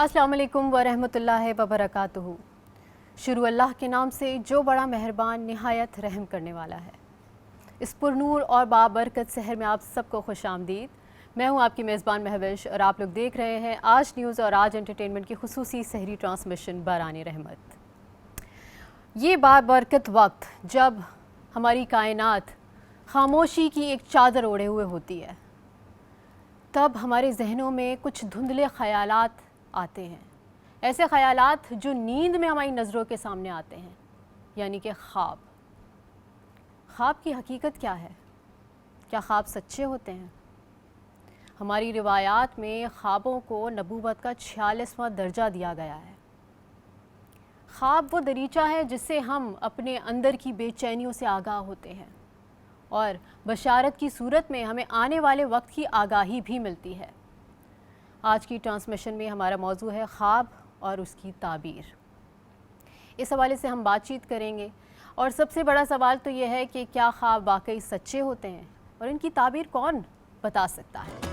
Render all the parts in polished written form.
अस्सलाम वालेकुम वरहमतुल्लाहि वबरकातुहू। शुरू अल्लाह के नाम से जो बड़ा मेहरबान निहायत रहम करने वाला है। इस पुरनूर और बाबरकत शहर में आप सबको खुश आमदीद। मैं हूँ आपकी मेज़बान महविश और आप लोग देख रहे हैं आज न्यूज़ और आज एंटरटेनमेंट की खुसूसी सहरी ट्रांसमिशन बारानी रहमत। ये बाबरकत वक्त जब हमारी कायनात खामोशी की एक चादर ओढ़े हुए होती है, तब हमारे जहनों में कुछ धुंधले ख्यालात आते हैं, ऐसे ख्यालात जो नींद में हमारी नज़रों के सामने आते हैं, यानी कि ख्वाब। ख्वाब की हकीकत क्या है? क्या ख्वाब सच्चे होते हैं? हमारी रिवायात में ख्वाबों को नबूवत का 46वां दर्जा दिया गया है। ख्वाब वो दरीचा है जिससे हम अपने अंदर की बेचैनियों से आगाह होते हैं और बशारत की सूरत में हमें आने वाले वक्त की आगाही भी मिलती है। आज की ट्रांसमिशन में हमारा मौजू है ख्वाब और उसकी ताबीर। इस हवाले से हम बातचीत करेंगे और सबसे बड़ा सवाल तो यह है कि क्या ख्वाब वाकई सच्चे होते हैं और इनकी ताबीर कौन बता सकता है।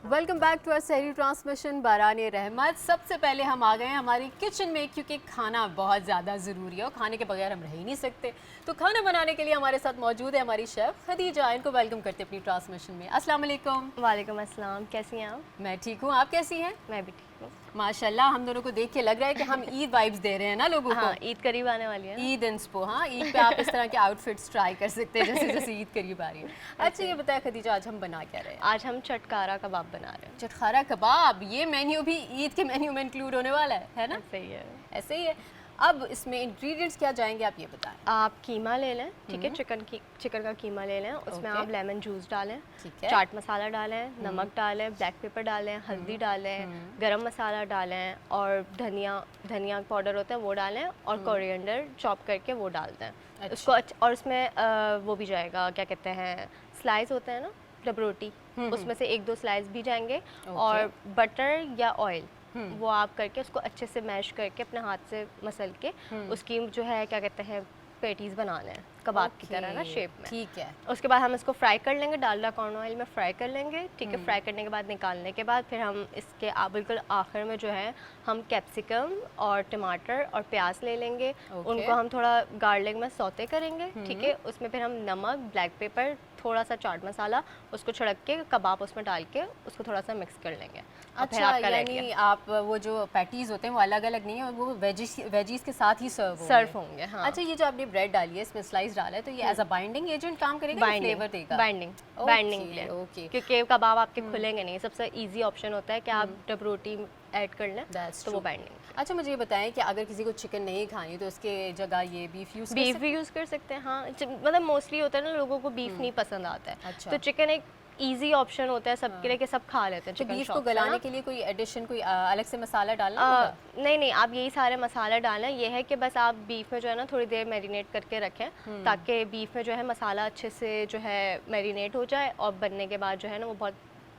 वेलकम बैक टू आवर सहरी ट्रांसमिशन बारानी रहमत। सबसे पहले हम आ गए हैं हमारी किचन में, क्योंकि खाना बहुत ज़्यादा ज़रूरी है और खाने के बगैर हम रह ही नहीं सकते। तो खाना बनाने के लिए हमारे साथ मौजूद है हमारी शेफ़ खदीजा। इनको वेलकम करते हैं अपनी ट्रांसमिशन में। अस्सलाम वालेकुम। वालेकुम अस्सलाम। कैसी हैं आप? मैं ठीक हूँ, आप कैसी हैं? मैं भी ठीक हूँ माशाल्लाह। हम दोनों को देख के लग रहा है कि हम ईद वाइब्स दे रहे हैं ना लोगों को। हाँ, ईद करीब आने वाली है। ईद इंस्पो, हाँ, ईद पे आप इस तरह के आउटफिट्स ट्राई कर सकते हैं जैसे जैसे ईद करीब आ रही है। अच्छा ये बताया खदीजा, आज हम बना क्या रहे हैं? आज हम चटकारा कबाब बना रहे हैं। चटखारा कबाब, ये मेन्यू भी ईद के मेन्यू में इंक्लूड होने वाला है ना? सही है। ऐसे ही है। अब इसमें इंग्रेडिएंट्स क्या जाएंगे आप ये बताएं। आप कीमा ले लें, ठीक है, चिकन का कीमा ले लें, उसमें आप लेमन जूस डालें, ठीक है। चाट मसाला डालें, नमक डालें, ब्लैक पेपर डालें, हल्दी डालें, गरम मसाला डालें और धनिया पाउडर होता है वो डालें और कोरिएंडर चॉप करके वो डाल दें। अच्छा। उसको और उसमें वो भी जाएगा, क्या कहते हैं, स्लाइस होते हैं ना डब रोटी, उसमें से 1-2 स्लाइस भी जाएंगे और बटर या ऑयल वो आप करके उसको अच्छे से मैश करके अपने हाथ से मसल के उसकी जो है क्या कहते हैं पेटीज बनाना है कबाब की तरह ना शेप में। ठीक है। उसके बाद हम इसको फ्राई कर लेंगे, डालडा कॉर्न ऑयल में फ्राई कर लेंगे, ठीक है। फ्राई करने के बाद निकालने के बाद फिर हम इसके बिल्कुल आखिर में जो है हम कैप्सिकम और टमाटर और प्याज ले लेंगे। उनको हम थोड़ा गार्लिक में सौते करेंगे, ठीक है। उसमें फिर हम नमक, ब्लैक पेपर, थोड़ा सा चाट मसाला उसको छिड़क के कबाब उसमें डाल के उसको थोड़ा सा मिक्स कर लेंगे। अच्छा, यानी आप वो जो पैटीज होते हैं वो अलग अलग नहीं है, वो वेजीज के साथ ही सर्व होंगे। हाँ। अच्छा, ये जो आपने ब्रेड डाली है, इसमें स्लाइस डाला है, तो ये एज अ बाइंडिंग एजेंट काम करेगा, फ्लेवर देगा? Binding okay. क्योंकि कबाब आपके खुलेंगे नहीं। सबसे इजी ऑप्शन होता है कि आप डब रोटी ऐड कर लें, तो वो बाइंडिंग। अच्छा, मुझे ये बताएं कि अगर किसी को चिकन नहीं खानी तो उसके जगह ये बीफ भी यूज़ कर सकते हैं। हाँ, मतलब मोस्टली होता है ना लोगों को बीफ नहीं पसंद आता है। अच्छा। तो चिकन एक इजी ऑप्शन होता है सबके लिए कि सब खा लेते हैं। तो बीफ को गलाने के लिए कोई एडिशन, कोई अलग से मसाला डालना होगा? नहीं, आप यही सारे मसाला डालें। ये है कि बस आप बीफ में जो है ना थोड़ी देर मैरिनेट करके रखें ताकि बीफ में जो है मसाला अच्छे से जो है मैरिनेट हो जाए और बनने के बाद जो है ना वो बहुत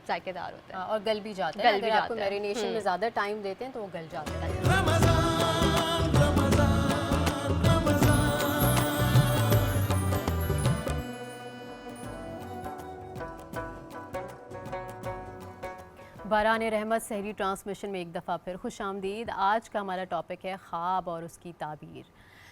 जायकेदार होता है और गल भी जाता है। अगर आपको मैरिनेशन में ज़्यादा टाइम देते हैं तो वो गल जाता है। बारानी रहमत सहरी ट्रांसमिशन में एक दफ़ा फिर खुश आमदीद। आज का हमारा टॉपिक है ख्वाब और उसकी ताबीर।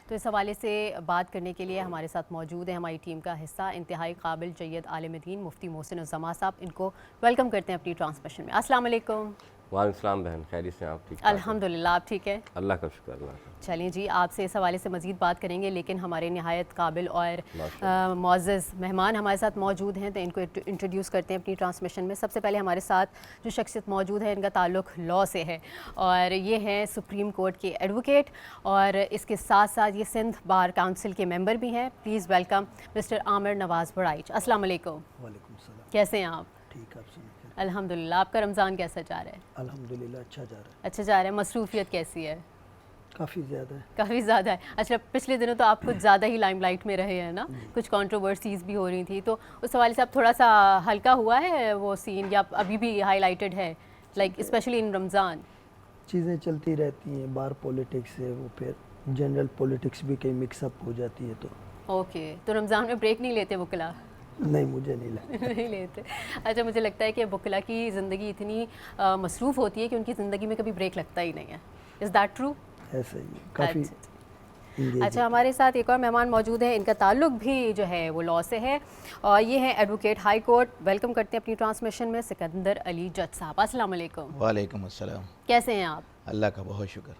तो इस हवाले से बात करने के लिए हमारे साथ मौजूद है हमारी टीम का हिस्सा इंतहाई काबिल जय्यद आलिम दीन मुफ्ती मोहसिन उज़्ज़मा साहब। इनको वेलकम करते हैं अपनी ट्रांसमिशन में। अस्सलाम वालेकुम। वालेकुम सलाम बहन, खैरियत से? आप ठीक? अल्हम्दुलिल्लाह, आप ठीक है? अल्लाह का शुक्र, अल्लाह का। चलिए जी, आपसे इस हवाले से मज़ीद बात करेंगे, लेकिन हमारे नहायत काबिल और मुअज़्ज़ज़ मेहमान हमारे साथ मौजूद हैं, तो इनको इंट्रोड्यूस करते हैं अपनी ट्रांसमिशन में। सबसे पहले हमारे साथ जो शख्सियत मौजूद है, इनका ताल्लुक़ लॉ से है और ये हैं सुप्रीम कोर्ट के एडवोकेट और इसके साथ साथ ये सिंध बार काउंसिल के मेंबर भी हैं। प्लीज़ वेलकम मिस्टर आमिर नवाज़ बड़ाइच। अस्सलाम वालेकुम। वालेकुम सलाम। कैसे हैं आप? ठीक, आप सुनिए। अल्हम्दुलिल्लाह। आपका रमज़ान कैसा जा रहा है? अल्हम्दुलिल्लाह अच्छा जा रहा है। अच्छा जा रहा है। मसरूफियत कैसी है? काफ़ी ज़्यादा है। काफ़ी ज़्यादा है। अच्छा, पिछले दिनों तो आप कुछ ज़्यादा ही लाइमलाइट में रहे हैं ना, कुछ कंट्रोवर्सीज़ भी हो रही थी, तो उस हवाले से आप थोड़ा सा हल्का हुआ है वो सीन या अभी भी हाईलाइटेड है, लाइक स्पेशली इन रमज़ान? चीज़ें चलती रहती हैं, बाहर पॉलिटिक्स है, वो फिर जनरल पॉलिटिक्स भी कहीं मिक्सअप हो जाती है तो ओके, तो रमज़ान में ब्रेक नहीं लेते वकला? नहीं, मुझे नहीं लगता। नहीं लेते। अच्छा, मुझे लगता है कि वकला की ज़िंदगी इतनी मसरूफ़ होती है कि उनकी ज़िंदगी में कभी ब्रेक लगता ही नहीं है। Is that true? ऐसा ही काफ़ी अच्छा, हमारे साथ एक और मेहमान मौजूद है, इनका ताल्लुक भी जो है वो लॉ से है और ये हैं एडवोकेट हाई कोर्ट। वेलकम करते हैं अपनी ट्रांसमिशन में सिकंदर अली जज साहब। अस्सलाम वालेकुम। वालेकुम अस्सलाम। कैसे हैं आप? अल्लाह का बहुत शुक्र।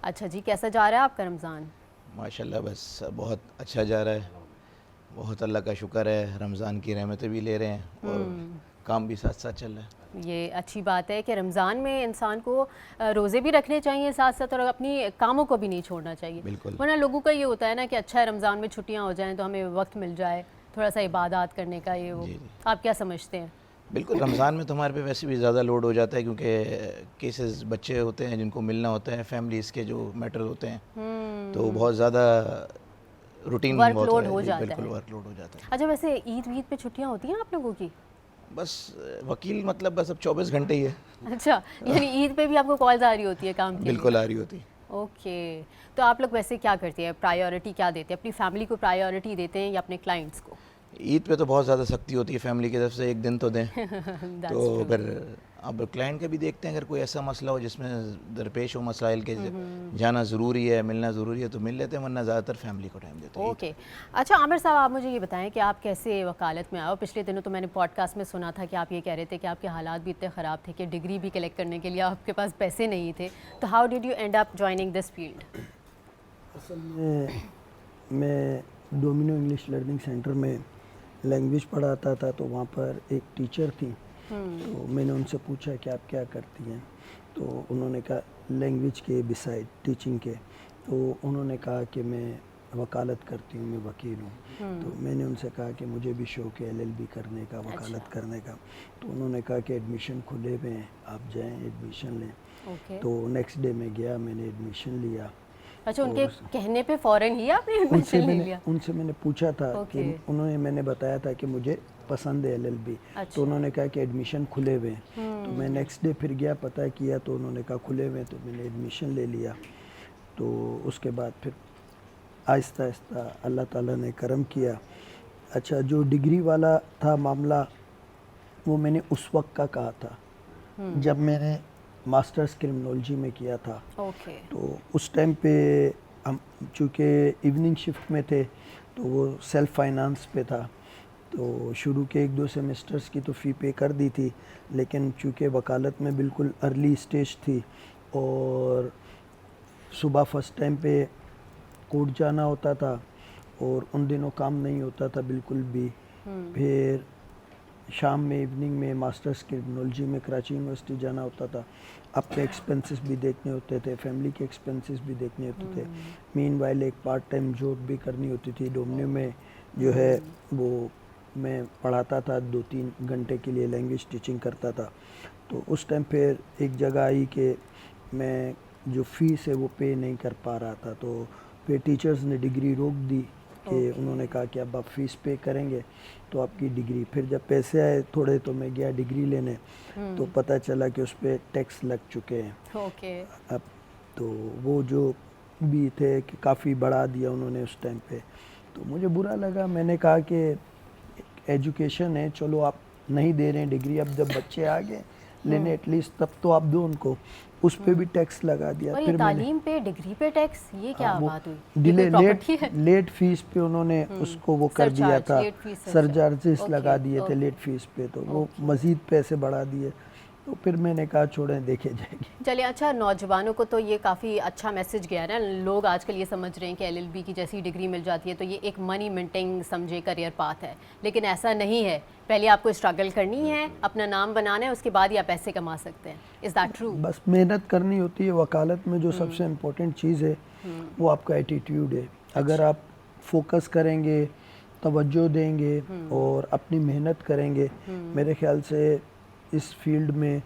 अच्छा जी, कैसा जा रहा है आपका रमज़ान? माशाल्लाह बस बहुत अच्छा जा रहा है, बहुत अल्लाह का शुक्र है। रमज़ान की रहमतें भी ले रहे हैं और काम भी साथ साथ चल रहा है। ये अच्छी बात है कि रमज़ान में इंसान को रोज़े भी रखने चाहिए साथ साथ और अपनी कामों को भी नहीं छोड़ना चाहिए। बिल्कुल। वरना लोगों का ये होता है ना कि अच्छा है रमज़ान में छुट्टियां हो जाएं तो हमें वक्त मिल जाए थोड़ा सा इबादत करने का, ये वो। जी, जी। आप क्या समझते हैं? बिल्कुल, रमज़ान में तो हमारे पे वैसे भी ज़्यादा लोड हो जाता है क्योंकि केसेस बच्चे होते हैं जिनको मिलना होता है, फैमिलीज़ के जो मैटर होते हैं, तो बहुत ज़्यादा रूटीन वर्कलोड हो जाता बिल्कुल है। वर्कलोड हो जाता है। अच्छा, वैसे ईद वीद पे छुट्टियां होती हैं आप लोगों की? बस वकील मतलब बस अब 24 घंटे ही है। अच्छा, यानी ईद पे भी आपको कॉल्स आ रही होती है काम के लिए? बिल्कुल आ रही होती। ओके, तो आप लोग वैसे क्या करते हैं, प्रायोरिटी क्या देते हैं? अपनी फैमिली को प्रायोरिटी देते हैं या अपने क्लाइंट्स को? ईद पे तो बहुत ज़्यादा सख्ती होती है फैमिली की तरफ से, एक दिन तो दें। That's तो true. फिर अब क्लाइंट का भी देखते हैं, अगर कोई ऐसा मसला हो जिसमें दरपेश हो मसाइल के, जाना ज़रूरी है, मिलना ज़रूरी है तो मिल लेते हैं, वरना ज़्यादातर फैमिली को टाइम देते हैं। ओके। अच्छा आमिर साहब, आप मुझे ये बताएं कि आप कैसे वकालत में आए हो? पिछले दिनों तो मैंने पॉडकास्ट में सुना था कि आप ये कह रहे थे कि आपके हालात भी इतने ख़राब थे कि डिग्री भी कलेक्ट करने के लिए आपके पास पैसे नहीं थे। तो how did you and up joining this field? असल में मैं डोमिनो इंग्लिश लर्निंग सेंटर में लैंग्वेज पढ़ाता था, तो वहाँ पर एक टीचर थी। तो मैंने उनसे पूछा कि आप क्या करती हैं, तो उन्होंने कहा लैंग्वेज के बिसाइड टीचिंग के। तो उन्होंने कहा कि मैं वकालत करती हूँ, मैं वकील हूँ। तो मैंने उनसे कहा कि मुझे भी शौक़ है LLB करने का, वकालत करने का। तो उन्होंने कहा कि एडमिशन खुले हुए हैं, आप जाएँ एडमिशन लें। ओके। तो नेक्स्ट डे मैं गया, मैंने एडमिशन लिया। अच्छा, उनके कहने पे फ़ौरन ही आपने एडमिशन ले लिया? उनसे मैंने पूछा था कि ओके। मैंने बताया था कि मुझे पसंद है LLB। अच्छा। तो उन्होंने कहा कि एडमिशन खुले हुए हैं। तो मैं नेक्स्ट डे फिर गया, पता किया, तो उन्होंने कहा खुले हुए हैं, तो मैंने एडमिशन ले लिया। तो उसके बाद फिर आहिस्ता आहिस्ता अल्लाह ताला ने करम किया। अच्छा, जो डिग्री वाला था मामला, वो मैंने उस वक्त का कहा था जब मैंने मास्टर्स क्रिमिनोलॉजी में किया था। ओके। तो उस टाइम पे हम चूँकि इवनिंग शिफ्ट में थे, तो वो सेल्फ फाइनेंस पे था। तो शुरू के 1-2 सेमेस्टर्स की तो फ़ी पे कर दी थी, लेकिन चूँकि वकालत में बिल्कुल अर्ली स्टेज थी और सुबह फर्स्ट टाइम पे कोर्ट जाना होता था और उन दिनों काम नहीं होता था बिल्कुल भी। फिर शाम में इवनिंग में मास्टर्स क्रिमिनोलॉजी में कराची यूनिवर्सिटी जाना होता था। अपने एक्सपेंसेस भी देखने होते थे, फैमिली के एक्सपेंसेस भी देखने होते थे। मीनवाइल एक पार्ट टाइम जॉब भी करनी होती थी। डोमिनो में जो है वो मैं पढ़ाता था, 2-3 घंटे के लिए लैंग्वेज टीचिंग करता था। तो उस टाइम फिर एक जगह आई कि मैं जो फ़ीस है वो पे नहीं कर पा रहा था। तो फिर टीचर्स ने डिग्री रोक दी कि उन्होंने कहा कि अब आप फ़ीस पे करेंगे तो आपकी डिग्री। फिर जब पैसे आए थोड़े, तो मैं गया डिग्री लेने, तो पता चला कि उस पर टैक्स लग चुके हैं। ओके। अब तो वो जो भी थे कि काफ़ी बढ़ा दिया उन्होंने उस टाइम पे, तो मुझे बुरा लगा। मैंने कहा कि एजुकेशन है, चलो आप नहीं दे रहे हैं डिग्री, अब जब बच्चे आ गए लेने एटलीस्ट तब तो आप दो उनको। उस पे भी टैक्स लगा दिया। और ये फिर मैंने तालीम पे डिग्री पे टैक्स, ये क्या वो बात हुई? डिले ये कोई प्रॉपर्टी है? लेट फीस पे उन्होंने उसको वो कर दिया सरचार्ज, था, लेट फीस सरचार्जेस ओके, लगा दिए थे ओके। लेट फीस पे, तो वो मज़ीद पैसे बढ़ा दिए। तो फिर मैंने कहा छोड़ें, देखे जाएगी। चलिए, अच्छा नौजवानों को तो ये काफ़ी अच्छा मैसेज गया ना। लोग आजकल ये समझ रहे हैं कि LLB की जैसी डिग्री मिल जाती है तो ये एक मनी मिंटिंग समझे करियर पाथ है, लेकिन ऐसा नहीं है। पहले आपको स्ट्रगल करनी है, अपना नाम बनाना है, उसके बाद ही आप पैसे कमा सकते हैं। Is that true? बस मेहनत करनी होती है। वकालत में जो सबसे इम्पोर्टेंट चीज़ है वो आपका एटीट्यूड है। अगर आप फोकस करेंगे, तवज्जो देंगे और अपनी मेहनत करेंगे, मेरे ख्याल से इस फील्ड में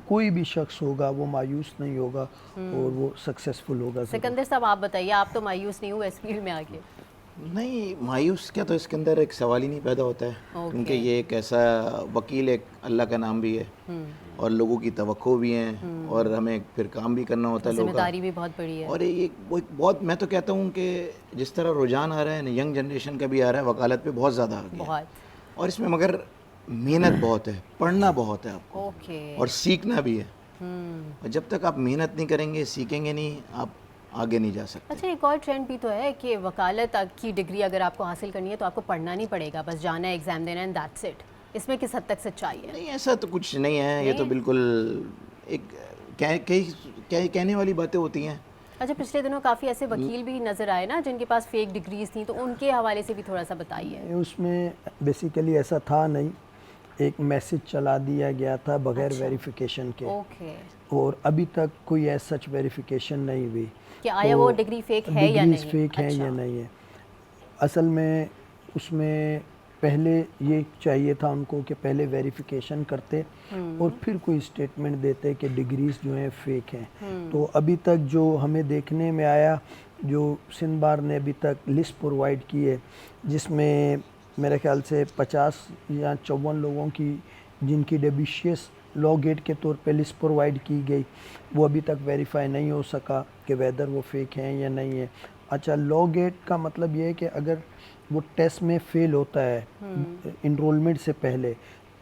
कोई भी शख्स होगा वो मायूस नहीं होगा और वो सक्सेसफुल होगा। सिकंदर साहब, आप बताइए, आप तो मायूस नहीं हुए इस फील्ड में आके? नहीं, मायूस क्या, तो इसके अंदर एक सवाल ही नहीं पैदा होता है, क्योंकि ये एक ऐसा वकील, एक अल्लाह का नाम भी है और लोगों की तवक्को भी हैं और हमें फिर काम भी करना होता है लोगों का। जिम्मेदारी भी बहुत बड़ी है। और वो एक बहुत, मैं तो कहता हूँ कि जिस तरह रुझान आ रहा है ना, यंग जनरेशन का भी आ रहा है, वकालत पे बहुत ज़्यादा आ गया है। बहुत। और इसमें मगर मेहनत बहुत है, पढ़ना बहुत है आपको, ओके। और सीखना भी है। और जब तक आप मेहनत नहीं करेंगे, सीखेंगे नहीं, आप आगे नहीं जा सकते। अच्छा, एक और ट्रेंड भी तो है कि वकालत की डिग्री अगर आपको हासिल करनी है तो आपको पढ़ना नहीं पड़ेगा, बस जाना है, एग्ज़ाम देना है, एंड दैट्स इट। इसमें किस हद तक सच्चाई है? नहीं, ऐसा तो कुछ नहीं है, ये तो बिल्कुल एक कहने वाली बातें होती हैं। अच्छा, पिछले दिनों काफ़ी ऐसे वकील भी नज़र आए ना जिनके पास फेक डिग्रीज थी, तो उनके हवाले से भी थोड़ा सा बताइए। उसमें बेसिकली ऐसा था नहीं, एक मैसेज चला दिया गया था बगैर अच्छा। वेरिफिकेशन के, ओके। और अभी तक कोई ऐसा सच वेरिफिकेशन नहीं हुई कि आया वो डिग्री फेक है या डिग्रीज नहीं। फेक है अच्छा। या नहीं है। असल में उसमें पहले ये चाहिए था उनको कि पहले वेरिफिकेशन करते और फिर कोई स्टेटमेंट देते कि डिग्रीज जो हैं फेक हैं। तो अभी तक जो हमें देखने में आया, जो सिंध बार ने अभी तक लिस्ट प्रोवाइड की है, जिसमें मेरे ख्याल से 50 या 54 लोगों की जिनकी डेबिशियस लॉ गेट के तौर पे लिस्ट प्रोवाइड की गई, वो अभी तक वेरीफाई नहीं हो सका कि वेदर वो फेक हैं या नहीं है। अच्छा, लॉ गेट का मतलब ये है कि अगर वो टेस्ट में फेल होता है इनरोलमेंट से पहले,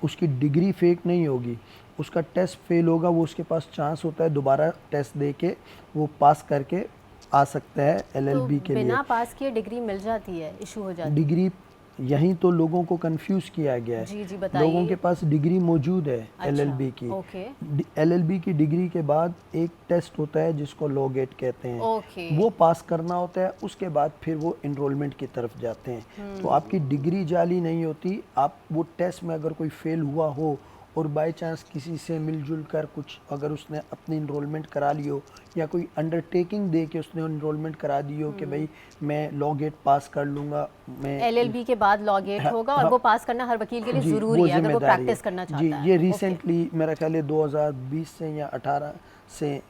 उसकी डिग्री फेक नहीं होगी, उसका टेस्ट फेल होगा, वो उसके पास चांस होता है दोबारा टेस्ट दे के वो पास करके आ सकता है LLB के लिए। बिना पास किए डिग्री मिल जाती है, इशू हो जाती है? डिग्री यहीं तो लोगों को कंफ्यूज किया गया है। जी जी, बताइए। लोगों के पास डिग्री मौजूद है अच्छा, LLB की। ओके। LLB की डिग्री के बाद एक टेस्ट होता है जिसको लॉ गेट कहते हैं, ओके। वो पास करना होता है, उसके बाद फिर वो इनरोलमेंट की तरफ जाते हैं। तो आपकी डिग्री जाली नहीं होती, आप वो टेस्ट में अगर कोई फेल हुआ हो और बाय चांस किसी से मिलजुल कर कुछ अगर उसने अपनी इनरोलमेंट करा ली हो, या कोई अंडरटेकिंग दे के उसने इनरोलमेंट करा दी हो कि भाई मैं लॉ गेट पास कर लूँगा, मैं LLB के बाद लॉ गेट होगा, और वो पास करना हर वकील के लिए जी, ज़रूरी है अगर वो जिम्मेदारी प्रैक्टिस है। करना चाहता जी, है। ये ओके। रिसेंटली मेरा ख्याल है 2020 से या 18 से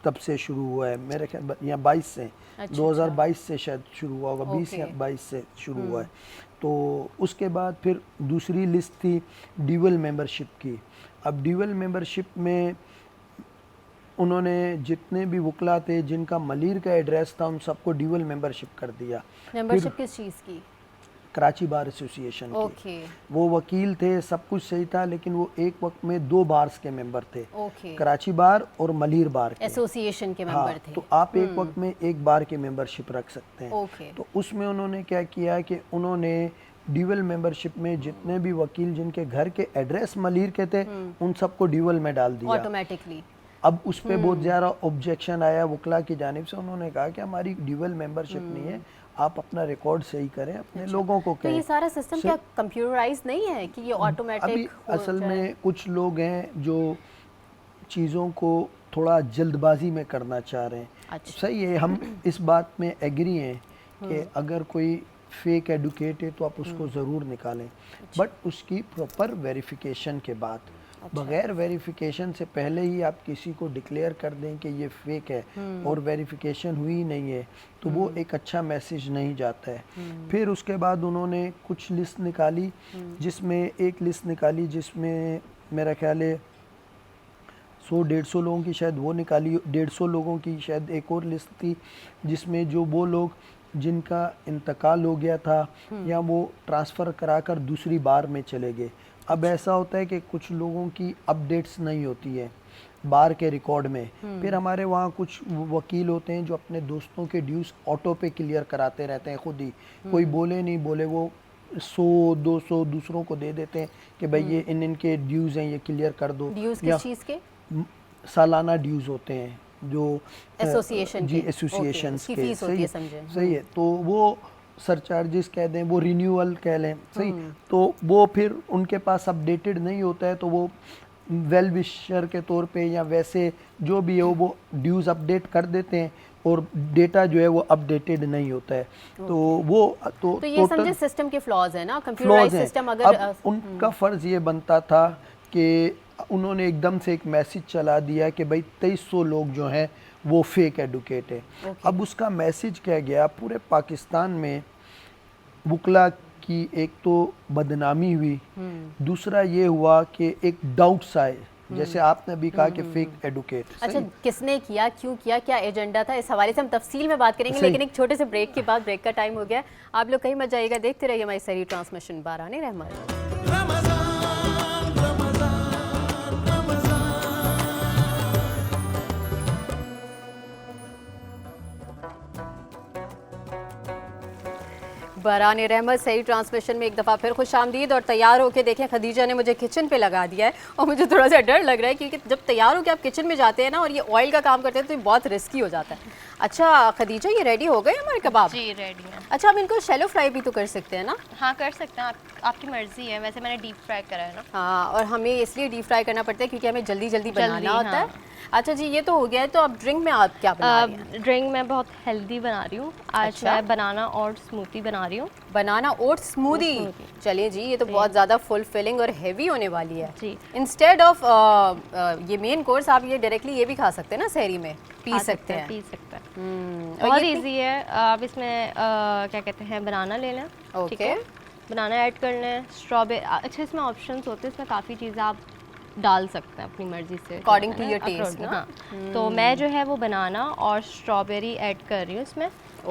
तब से शुरू हुआ है, मेरे ख्याल या 22 से, अच्छा, 2022 से शायद शुरू हुआ होगा, 20 या ओके। 22 से शुरू हुआ है। तो उसके बाद फिर दूसरी लिस्ट थी ड्यूअल मेंबरशिप की। अब ड्यूअल मेंबरशिप में उन्होंने जितने भी वकला थे जिनका मलीर का एड्रेस था, उन सबको ड्यूअल मेंबरशिप कर दिया। मेंबरशिप किस चीज़ की? कराची बार एसोसिएशन की। ओके। वो वकील थे, सब कुछ सही था, लेकिन वो एक वक्त में 2 बार्स के मेंबर थे, ओके। कराची बार और मलीर बार के। एसोसिएशन के हाँ, मेंबर थे। तो आप एक वक्त में एक बार की मेंबरशिप रख सकते हैं। ओके। तो उसमें उन्होंने क्या किया कि उन्होंने ड्यूअल मेंबरशिप में जितने भी वकील जिनके घर के एड्रेस मलीर के थे, उन सबको ड्यूअल में डाल दिया। ऑटोमेटिकली। अब उस पर बहुत ज़्यादा ऑब्जेक्शन आया वकला की जानिब से। उन्होंने कहा कि हमारी ड्यूअल मेंबरशिप नहीं है, आप अपना रिकॉर्ड सही करें, अपने लोगों को तो कहें। ये सारा सिस्टम क्या कंप्यूटराइज नहीं है कि ये अभी ऑटोमेटिक असल में कुछ लोग हैं जो चीज़ों को थोड़ा जल्दबाजी में करना चाह रहे हैं। अच्छा। सही है, हम इस बात में एग्री हैं कि अगर कोई फेक एडुकेट है तो आप उसको ज़रूर निकालें, बट उसकी प्रॉपर वेरिफिकेशन के बाद। बगैर वेरिफिकेशन से पहले ही आप किसी को डिक्लेयर कर दें कि ये फेक है और वेरिफिकेशन हुई नहीं है, तो वो एक अच्छा मैसेज नहीं जाता है। फिर उसके बाद उन्होंने कुछ लिस्ट निकाली, जिसमें एक लिस्ट निकाली जिसमें मेरा ख्याल है 100-150 लोगों की शायद वो निकाली, 150 लोगों की शायद एक और लिस्ट थी, जिसमें जो वो लोग जिनका इंतकाल हो गया था या वो ट्रांसफ़र कराकर दूसरी बार में चले गए। अब ऐसा होता है कि कुछ लोगों की अपडेट्स नहीं होती है बार के रिकॉर्ड में। फिर हमारे वहाँ कुछ वकील होते हैं जो अपने दोस्तों के ड्यूज़ ऑटो पे क्लियर कराते रहते हैं खुद ही, कोई बोले नहीं बोले वो 100-200 दूसरों को दे देते हैं कि भाई ये इनके ड्यूज़ हैं, ये क्लियर कर दो। ड्यूज़ या किस चीज़ के? सालाना ड्यूज़ होते हैं जो एसोसिएशन जी के। एसोसिएशन उसकी के। फीस होती है, समझे। सही है, तो वो सरचार्जेस कह दें, वो रिन्यूअल कह लें, सही। तो वो फिर उनके पास अपडेटेड नहीं होता है, तो वो वेल विशर के तौर पे या वैसे जो भी है वो ड्यूज़ अपडेट कर देते हैं और डेटा जो है वो अपडेटेड नहीं होता है। तो वो तो ये समझे सिस्टम के फ्लॉज है ना, कंप्यूटराइज सिस्टम। अगर अब उनका फ़र्ज़ ये बनता था कि उन्होंने एकदम से एक मैसेज चला दिया कि भाई 2300 लोग जो हैं वो फेक एडुकेट है। अब उसका मैसेज क्या गया, पूरे पाकिस्तान में वकला की एक तो बदनामी हुई, दूसरा ये हुआ कि एक डाउट्स आए जैसे आपने भी कहा कि फेक एडुकेट। अच्छा, किसने किया, क्यों किया, क्या एजेंडा था, इस हवाले से हम तफसील में बात करेंगे, लेकिन एक छोटे से ब्रेक के बाद, ब्रेक का टाइम हो गया, आप लोग कहीं मत जाइएगा, देखते रहिए हमारी सही ट्रांसमिशन बारानी रहमत। बरान रहमत सही ट्रांसमिशन में एक दफ़ा फिर खुश आमदीद। और तैयार होके देखें, खदीजा ने मुझे किचन पे लगा दिया है और मुझे थोड़ा सा डर लग रहा है, क्योंकि जब तैयार होके आप किचन में जाते हैं ना और ये ऑयल का काम करते हैं तो ये बहुत रिस्की हो जाता है। अच्छा खदीजा, ये रेडी हो गए हमारे कबाब? जी रेडी है। अच्छा, हम इनको शैलो फ्राई भी तो कर सकते हैं ना? हाँ कर सकते हैं, आपकी मर्जी है। वैसे मैंने डीप फ्राई करा है ना। हाँ, और हमें इसलिए डीप फ्राई करना पड़ता है क्योंकि हमें जल्दी जल्दी बनाना जल्दी, होता हाँ। है। अच्छा जी, ये तो हो गया है, तो अब ड्रिंक में आप क्या बना रही हैं? ड्रिंक मैं बहुत हेल्दी बना रही हूँ आज। अच्छा। मैं बनाना और स्मूथी बना रही हूँ। बनाना ओट स्मूदी। चलिए जी, ये तो बहुत ज़्यादा फुलफिलिंग और हेवी होने वाली है। जी। इंस्टेड ऑफ ये मेन कोर्स आप ये डायरेक्टली ये भी खा सकते हैं ना, सहरी में पी सकते हैं। पी सकते हैं। और बहुत ये इजी है। आप इसमें क्या कहते हैं, बनाना ले लें। ठीक ओके। है, बनाना ऐड कर लें, स्ट्रॉबेरी। अच्छा, इसमें ऑप्शंस होते हैं, इसमें काफ़ी चीज़ें आप डाल सकते हैं अपनी मर्जी से, According to है ना, your taste, according, ना? हाँ। तो मैं जो है वो बनाना और स्ट्रॉबेरी ऐड कर रही हूँ इसमें।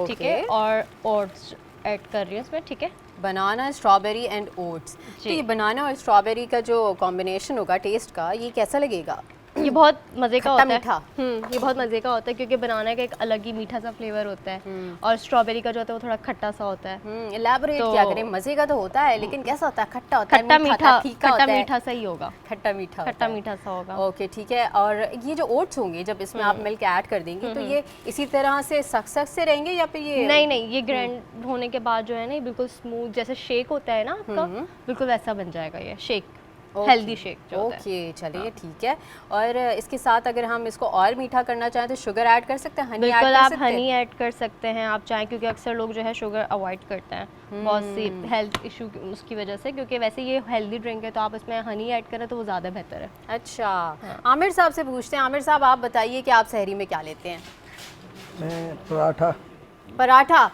ठीक है, Okay. और ओट्स ऐड कर रही हूँ इसमें। ठीक है, बनाना, स्ट्रॉबेरी एंड ओट्स। तो ये बनाना और स्ट्रॉबेरी का जो कॉम्बिनेशन होगा टेस्ट का, ये कैसा लगेगा? ये बहुत मज़े का खट्टा होता है। मीठा। ये बहुत मज़े का होता है क्योंकि बनाना का एक अलग ही मीठा सा फ्लेवर होता है और स्ट्रॉबेरी का जो होता है वो थोड़ा खट्टा सा होता है। एलैबोरेट तो- क्या करें, मज़े का तो होता है, लेकिन कैसा होता है? खट्टा होता है, खट्टा मीठा, फीका खट्टा होता है। मीठा सा ही होगा। खट्टा मीठा खट्टा मीठा सा होगा। ओके, ठीक है। और ये जो ओट्स होंगे, जब इसमें आप मिल्क ऐड कर देंगे तो ये इसी तरह से सख्त से रहेंगे या फिर ये? नहीं नहीं, ये ग्राइंड होने के बाद जो है ना, ये बिल्कुल स्मूथ, जैसे शेक होता है ना आपका, बिल्कुल वैसा बन जाएगा ये शेक, हेल्दी शेक जो होता है। ओके, चलिए ठीक है। और इसके साथ अगर हम इसको और मीठा करना चाहें तो शुगर ऐड कर सकते हैं, हनी ऐड बिल्कुल कर आप सकते हैं? हनी ऐड कर सकते हैं आप चाहें, क्योंकि अक्सर लोग जो है शुगर अवॉइड करते हैं बहुत सी हेल्थ इशू उसकी वजह से, क्योंकि वैसे ये हेल्दी ड्रिंक है तो आप इसमें हनी ऐड करें तो वो ज़्यादा बेहतर है। अच्छा, आमिर साहब से पूछते हैं। आमिर साहब, आप बताइए कि आप सहरी में क्या लेते हैं? मैं पराठा। पराठा।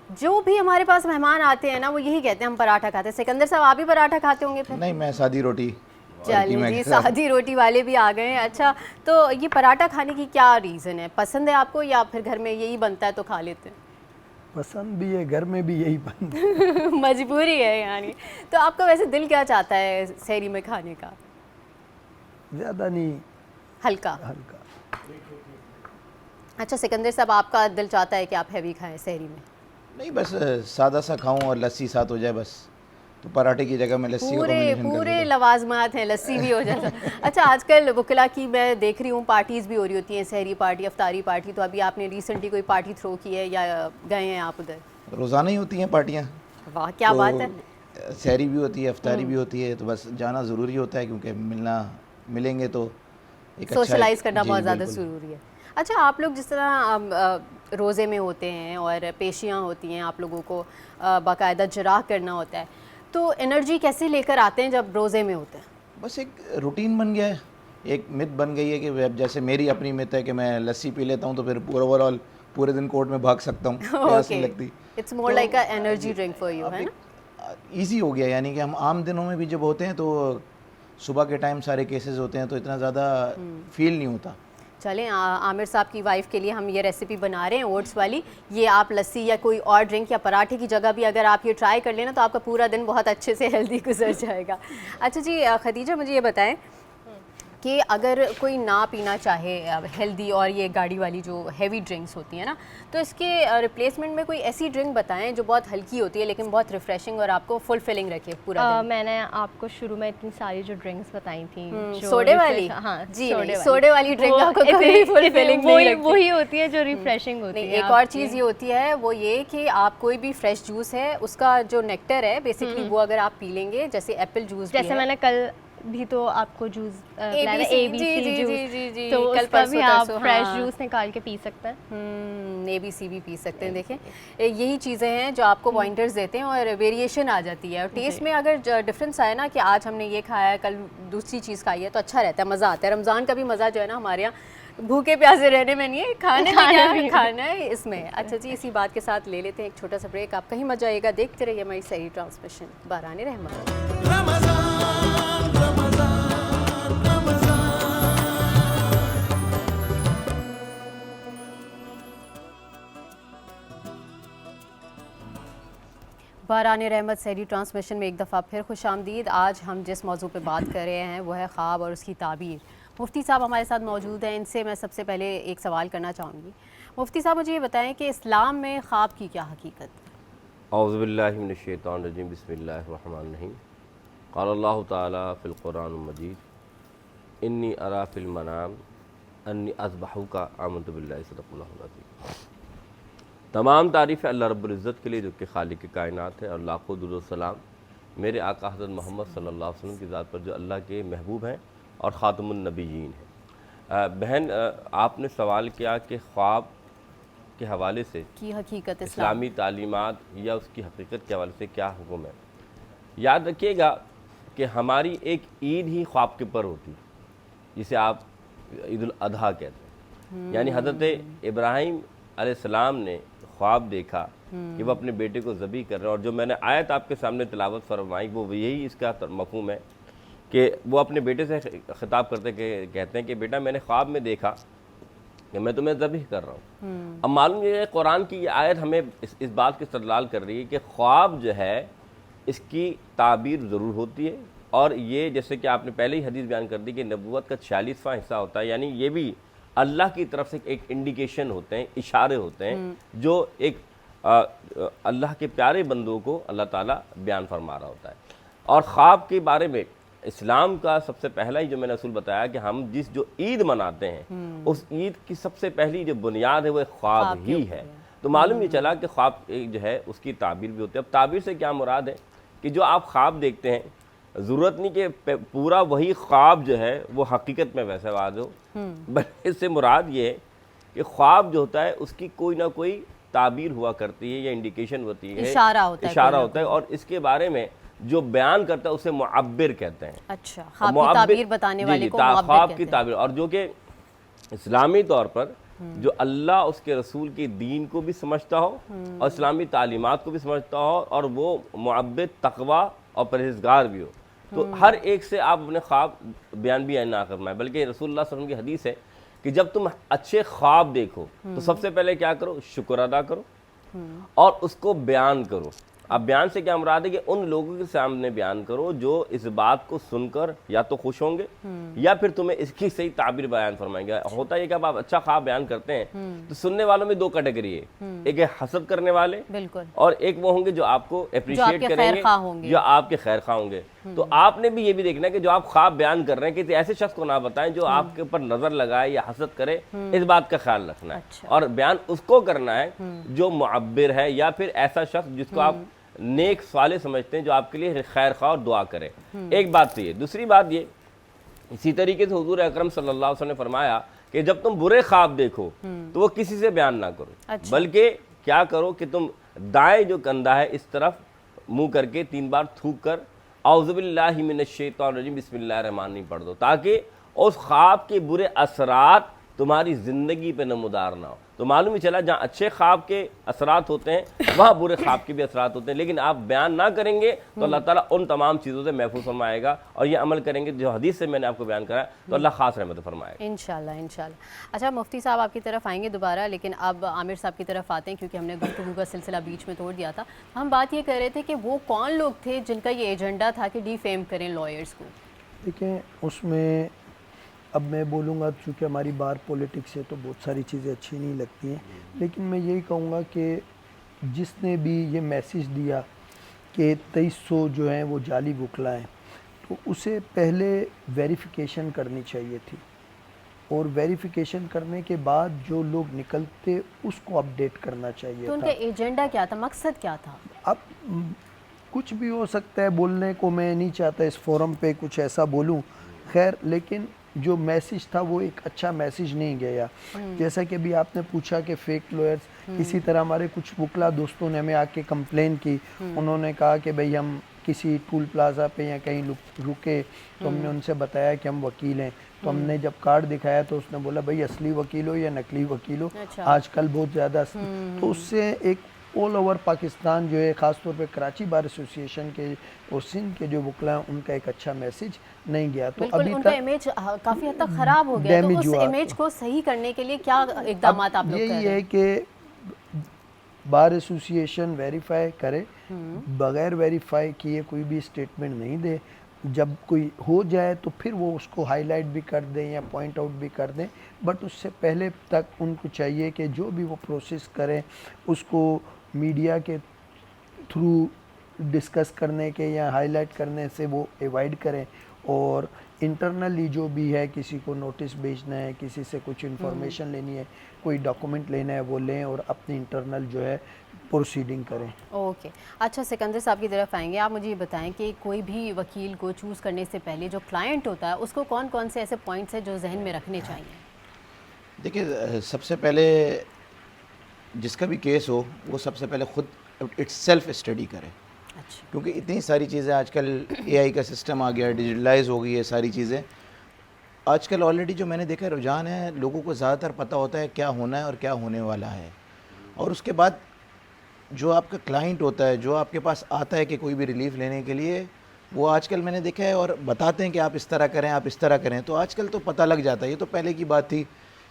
जो भी हमारे पास मेहमान आते हैं ना, वो यही कहते हैं हम पराठा खाते हैं। सिकंदर साहब, आप भी पराठा खाते होंगे फिर? नहीं, मैं सादी रोटी और चलिए कीमा जी, के साथ। सादी रोटी वाले भी आ गए हैं। अच्छा, तो ये पराठा खाने की क्या रीज़न है? पसंद है आपको या फिर घर में यही बनता है तो खा लेते हैं? पसंद भी है, घर में भी यही बनता है। मजबूरी है यानी। तो आपका वैसे दिल क्या चाहता है सहरी में खाने का? ज़्यादा नहीं, हल्का। हल्का। अच्छा सिकंदर साहब, आपका दिल चाहता है कि आप हैवी खाएं सहरी में? नहीं, बस सादा सा खाऊं और लस्सी साथ हो जाए बस। तो पराठे की जगह में लस्सी का पूरे combination कर पूरे देता लवाजमात हैं, लस्सी भी हो जाता है। अच्छा, आजकल वकला की मैं देख रही हूँ पार्टीज़ भी हो रही होती हैं, सहरी पार्टी, अफ्तारी पार्टी। तो अभी आपने रिसेंटली कोई पार्टी थ्रो की है या गए हैं आप उधर? हूं। रोज़ाना ही होती हैं पार्टियाँ। वाह, क्या बात है। सहरी भी होती है, अफ्तारी भी होती है, तो बस जाना ज़रूरी होता है क्योंकि मिलेंगे तो एक अच्छा सोशलाइज करना जी, बहुत ज़्यादा बिल्कुल। ज़रूरी है। अच्छा, आप लोग जिस तरह रोज़े में होते हैं और पेशियाँ होती हैं, आप लोगों को बाकायदा जराह करना होता है, तो एनर्जी कैसे लेकर आते हैं जब रोज़े में होते हैं? बस एक रूटीन बन गया है, एक मिथ बन गई है कि अब जैसे मेरी अपनी मिथ है कि मैं लस्सी पी लेता हूँ तो फिर ओवरऑल पूरे दिन कोर्ट में भाग सकता हूँ, प्यास नहीं लगती। It's more like a energy drink for you, है ना? ईजी हो गया, यानी कि हम आम दिनों में भी जब होते हैं तो सुबह के टाइम सारे केसेस होते हैं तो इतना ज़्यादा फील नहीं होता। चलें, आमिर साहब की वाइफ के लिए हम ये रेसिपी बना रहे हैं ओट्स वाली। ये आप लस्सी या कोई और ड्रिंक या पराठे की जगह भी अगर आप ये ट्राई कर लेना तो आपका पूरा दिन बहुत अच्छे से हेल्दी गुजर जाएगा। अच्छा जी, खदीजा मुझे ये बताएं कि अगर कोई ना पीना चाहे हेल्दी और ये गाड़ी वाली जो हैवी ड्रिंक्स होती हैं ना, तो इसके रिप्लेसमेंट में कोई ऐसी ड्रिंक बताएं जो बहुत हल्की होती है लेकिन बहुत रिफ्रेशिंग और आपको फुलफिलिंग रखे पूरा दिन। मैंने आपको शुरू में इतनी सारी जो ड्रिंक्स बताई थी, जो सोडे वाली? हाँ जी नहीं, सोडे वाली ड्रिंक आपको कभी फुलफिलिंग नहीं रखती। वही होती है जो रिफ्रेशिंग होती नहीं, है। एक और चीज़ ये होती है, वो ये कि आप कोई भी फ्रेश जूस है उसका जो नेक्टर है बेसिकली वो अगर आप पी लेंगे, जैसे एप्पल जूस, जैसे मैंने कल भी तो आपको जूस पिलाया, ABC जूस, तो कल उसका भी आप परसों, फ्रेश हाँ। जूस निकाल के पी सकते हैं। ABC भी पी सकते हैं। देखें, यही चीज़ें हैं जो आपको पॉइंटर्स देते हैं और वेरिएशन आ जाती है। और टेस्ट में अगर डिफरेंस आए ना कि आज हमने ये खाया है, कल दूसरी चीज़ खाई है, तो अच्छा रहता है, मज़ा आता है। रमज़ान का भी मज़ा जो है ना हमारे यहाँ भूखे प्यासे रहने में नहीं है, खाने में क्या खाना है इसमें। अच्छा जी, इसी बात के साथ ले लेते हैं एक छोटा सा ब्रेक। आप कहीं मत जाइएगा, देखते रहिए हमारी सही ट्रांसमिशन बारानी रहमत। बारान रहमत सहरी ट्रांसमिशन में एक दफ़ा फिर खुश आमदीद। आज हम जिस मौजू पे बात कर रहे हैं वो है ख्वाब और उसकी ताबीर। मुफ्ती साहब हमारे साथ मौजूद हैं, इनसे मैं सबसे पहले एक सवाल करना चाहूँगी। मुफ्ती साहब मुझे ये बताएं कि इस्लाम में ख्वाब की क्या हकीकत है? औज़ुबिल्लाहि मिनश्शैतानिर्रजीम बिस्मिल्लाहिर्रहमानिर्रहीम। क़ाल अल्लाहु ताला फ़िल क़ुरानिल मजीद इन्नी अरा फ़िल मनाम अन्नी अज़बहुका आमनतु बिल्लाहि सदक़ल्लाहुल अज़ीम। तमाम तारीफ़ अल्लाह रब्बुल इज़्ज़त के लिए जो कि खालिक़ कायनात है, और लाखों दुरूद व सलाम मेरे आका हज़रत मोहम्मद सल्लल्लाहु अलैहि वसल्लम की ज़ात पर जो अल्लाह के महबूब हैं और ख़ातमुन नबिय्यीन हैं। बहन, आपने सवाल किया कि ख्वाब के हवाले से की हकीकत इस्लामी तालीमात या उसकी हकीकत के हवाले से क्या हुक्म है। याद रखिएगा कि हमारी एक ईद ही ख्वाब के पर होती, जिसे आप ईद उल अधा कहते हैं। यानी हज़रत इब्राहीम अलैहिस्सलाम ने ख्वाब देखा कि वो अपने बेटे को ज़बी कर रहे हैं, और जो मैंने आयत आपके सामने तिलावत फरमाई वो यही इसका मफ़हूम है कि वो अपने बेटे से खिताब करते कहते हैं कि बेटा मैंने ख्वाब में देखा कि मैं तुम्हें ज़बी कर रहा हूँ। अब मालूम ये कुरान की ये आयत हमें इस बात की इस्तदलाल कर रही है कि ख्वाब जो है इसकी ताबीर ज़रूर होती है, और ये जैसे कि आपने पहले ही हदीस बयान कर दी कि नबूवत का 46वां हिस्सा होता है। यानी ये भी अल्लाह की तरफ से एक इंडिकेशन होते हैं, इशारे होते हैं जो एक अल्लाह के प्यारे बंदों को अल्लाह ताला बयान फरमा रहा होता है। और ख्वाब के बारे में इस्लाम का सबसे पहला ही जो मैंने असूल बताया कि हम जो ईद मनाते हैं उस ईद की सबसे पहली जो बुनियाद है वो ख्वाब ही है। तो मालूम ये चला कि ख्वाब जो है उसकी ताबीर भी होती है। अब ताबीर से क्या मुराद है कि जो आप ख्वाब देखते हैं, ज़रूरत नहीं कि पूरा वही ख्वाब जो है वो हकीकत में वैसे वाज हो, बल्कि इससे मुराद ये है कि ख्वाब जो होता है उसकी कोई ना कोई ताबीर हुआ करती है या इंडिकेशन होती है, इशारा होता है, और इसके बारे में जो बयान करता है उसे मुअब्बिर कहते हैं। अच्छा, ख्वाब की ताबीर बताने वाले को मुअब्बिर ख्वाब कहते की ताबीर। और जो कि इस्लामी तौर पर जो अल्लाह उसके रसूल के दीन को भी समझता हो और इस्लामी तालीमात को भी समझता हो, और वो मुअब्बिर, तक़वा और परहेज़गार भी हो, तो हर एक से आप अपने ख्वाब बयान भी ना करना है। बल्कि रसूलुल्लाह सल्लल्लाहु अलैहि वसल्लम की हदीस है कि जब तुम अच्छे ख्वाब देखो तो सबसे पहले क्या करो, शुक्र अदा करो और उसको बयान करो। अब बयान से क्या मुराद है कि उन लोगों के सामने बयान करो जो इस बात को सुनकर या तो खुश होंगे या फिर तुम्हें इसकी सही ताबीर बयान फरमाएंगे। होता है कि अब आप अच्छा ख्वाब बयान करते हैं तो सुनने वालों में दो कैटेगरी है, एक है हसद करने वाले, बिल्कुल, और एक वो होंगे जो आपको अप्रिशिएट करेंगे, जो आपके खैर खा होंगे। तो आपने भी ये भी देखना है कि जो आप ख्वाब बयान कर रहे हैं कि ऐसे शख्स को ना बताएं जो आपके ऊपर नजर लगाए या हसद करे, इस बात का ख्याल रखना है। अच्छा। और बयान उसको करना है जो मुअब्बिर है या फिर ऐसा शख्स जिसको आप नेक साले समझते हैं, जो आपके लिए खैर खा और दुआ करे। एक बात तो ये। दूसरी बात ये, इसी तरीके से हुजूर अकरम सल्लल्लाहु अलैहि वसल्लम ने फरमाया कि जब तुम बुरे ख्वाब देखो तो वो किसी से बयान ना करो। अच्छा। बल्कि क्या करो कि तुम दाएं जो कंधा है इस तरफ मुंह करके 3 बार थूक कर औज़ुबिल्लाहि मिनश्शैतानिर्रजीम बिस्मिल्लाहिर्रहमानिर्रहीम पढ़ दो, ताकि उस ख्वाब के बुरे असरात तुम्हारी ज़िंदगी पे नमूदार ना हो। तो मालूम ही चला जहाँ अच्छे ख्वाब के असरात होते हैं वहाँ बुरे ख्वाब के भी असरात होते हैं। लेकिन आप बयान ना करेंगे तो अल्लाह ताला उन तमाम चीज़ों से महफूज फरमाएगा, और ये अमल करेंगे जो हदीस से मैंने आपको बयान कराया तो अल्लाह ख़ास रहमत फरमाएगा इंशाल्लाह इंशाल्लाह। अच्छा मुफ्ती साहब आपकी तरफ आएंगे दोबारा, लेकिन अब आमिर साहब की तरफ आते हैं क्योंकि हमने गुफ्तगू का सिलसिला बीच में तोड़ दिया था। हम बात ये कर रहे थे कि वो कौन लोग थे जिनका ये एजेंडा था कि डिफेम करें लॉयर्स को। देखिए, उसमें अब मैं बोलूँगा चूँकि हमारी बार पॉलिटिक्स है तो बहुत सारी चीज़ें अच्छी नहीं लगती हैं, लेकिन मैं यही कहूँगा कि जिसने भी ये मैसेज दिया कि 2300 जो हैं वो जाली वकला हैं, तो उसे पहले वेरिफिकेशन करनी चाहिए थी, और वेरिफिकेशन करने के बाद जो लोग निकलते उसको अपडेट करना चाहिए तो था। उनका एजेंडा क्या था, मकसद क्या था? अब कुछ भी हो सकता है, बोलने को मैं नहीं चाहता इस फोरम पे कुछ ऐसा बोलूं, खैर, लेकिन जो मैसेज था वो एक अच्छा मैसेज नहीं गया। जैसा कि अभी आपने पूछा कि फेक लॉयर्स, इसी तरह हमारे कुछ वकला दोस्तों ने हमें आके कंप्लेन की। उन्होंने कहा कि भाई हम किसी टूल प्लाजा पे या कहीं रुके तो हमने उनसे बताया कि हम वकील हैं, तो हमने जब कार्ड दिखाया तो उसने बोला भाई असली वकील हो या नकली वकील हो। अच्छा। आजकल बहुत ज़्यादा, तो उससे एक ऑल ओवर पाकिस्तान जो है, ख़ासतौर पे कराची बार एसोसिएशन के और सिंध के जो वकला हैं उनका एक अच्छा मैसेज नहीं गया। तो अभी उनका तक इमेज काफ़ी हद तक ख़राब हो गया, तो उस इमेज को सही करने के लिए क्या इकदाम आप लोग कर रहे हैं? यही है कि बार एसोसिएशन वेरीफाई करे, बगैर वेरीफाई किए कोई भी स्टेटमेंट नहीं दे। जब कोई हो जाए तो फिर वो उसको हाईलाइट भी कर दें या पॉइंट आउट भी कर दें, बट उससे पहले तक उनको चाहिए कि जो भी वो प्रोसेस करें उसको मीडिया के थ्रू डिस्कस करने के या हाईलाइट करने से वो अवॉइड करें, और इंटरनली जो भी है, किसी को नोटिस भेजना है, किसी से कुछ इन्फॉर्मेशन लेनी है, कोई डॉक्यूमेंट लेना है, वो लें और अपनी इंटरनल जो है प्रोसीडिंग करें। ओके। अच्छा, सिकंदर साहब की तरफ आएंगे। आप मुझे ये बताएं कि कोई भी वकील को चूज़ करने से पहले जो क्लाइंट होता है उसको कौन कौन से ऐसे पॉइंट्स हैं जो जहन में रखने चाहिए? देखिए, सबसे पहले जिसका भी केस हो वो सबसे पहले खुद इट्स सेल्फ स्टडी करे, अच्छा। क्योंकि इतनी सारी चीज़ें आजकल एआई का सिस्टम आ गया, डिजिटलाइज हो गई है सारी चीज़ें। आजकल ऑलरेडी जो मैंने देखा रुझान है, लोगों को ज़्यादातर पता होता है क्या होना है और क्या होने वाला है, और उसके बाद जो आपका क्लाइंट होता है, जो आपके पास आता है कि कोई भी रिलीफ लेने के लिए, वो आजकल मैंने देखा है और बताते हैं कि आप इस तरह करें, आप इस तरह करें, तो आजकल तो पता लग जाता है। ये तो पहले की बात थी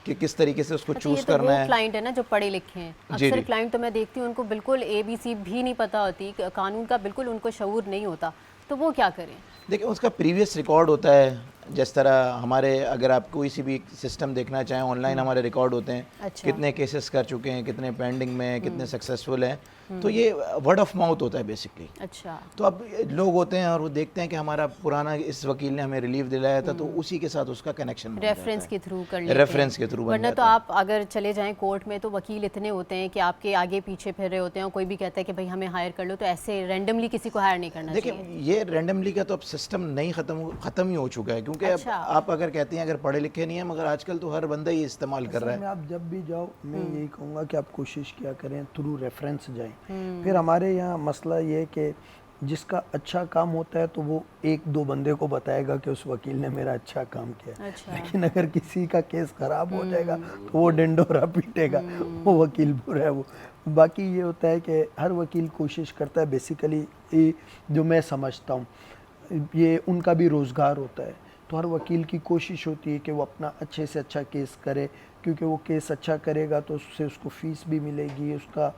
कि किस तरीके से उसको अच्छा, ये चूज़ तो करना वो है। क्लाइंट है ना जो पढ़े लिखे हैं। जी, अक्सर जी। क्लाइंट तो मैं देखती हूँ उनको बिल्कुल ABC भी नहीं पता होती, कानून का बिल्कुल उनको शऊर नहीं होता, तो वो क्या करें? देखिए, उसका प्रीवियस रिकॉर्ड होता है, जिस तरह हमारे, अगर आप कोई सी भी सिस्टम देखना चाहें ऑनलाइन, हमारे रिकॉर्ड होते हैं, अच्छा। कितने केसेस कर चुके हैं, कितने पेंडिंग में हैं, कितने सक्सेसफुल हैं, तो ये वर्ड ऑफ माउथ होता है बेसिकली। अच्छा। तो अब लोग होते हैं और वो देखते हैं कि हमारा पुराना इस वकील ने हमें रिलीफ दिलाया था, तो उसी के साथ उसका कनेक्शन बन रेफरेंस जाता के है। थ्रू कर लेते हैं। रेफरेंस के थ्रू बन वरना तो जाता है। आप अगर चले जाएं कोर्ट में तो वकील इतने होते हैं कि आपके आगे पीछे फिर रहे होते हैं, और कोई भी कहता है कि भाई हमें हायर कर लो, तो ऐसे रैंडमली किसी को हायर नहीं करना देखिए, चाहिए। ये रैंडमली का तो अब सिस्टम नहीं ख़त्म ही हो चुका है, क्योंकि अच्छा। अब आप अगर कहती हैं अगर पढ़े लिखे नहीं हैं, मगर आजकल तो हर बंदा ही इस्तेमाल कर रहा असल में है। आप जब भी जाओ, मैं यही कहूँगा कि आप कोशिश किया करें थ्रू रेफरेंस जाएं। फिर हमारे यहाँ मसला ये है कि जिसका अच्छा काम होता है तो वो एक दो बंदे को बताएगा कि उस वकील ने मेरा अच्छा काम किया, अच्छा। लेकिन अगर किसी का केस खराब हो जाएगा तो वो डंडोरा पीटेगा, वो वकील बुरा है वो। बाकी ये होता है कि हर वकील कोशिश करता है, बेसिकली जो मैं समझता हूँ, ये उनका भी रोज़गार होता है, तो हर वकील की कोशिश होती है कि वो अपना अच्छे से अच्छा केस करे, क्योंकि वो केस अच्छा करेगा तो उससे उसको फ़ीस भी मिलेगी, उसका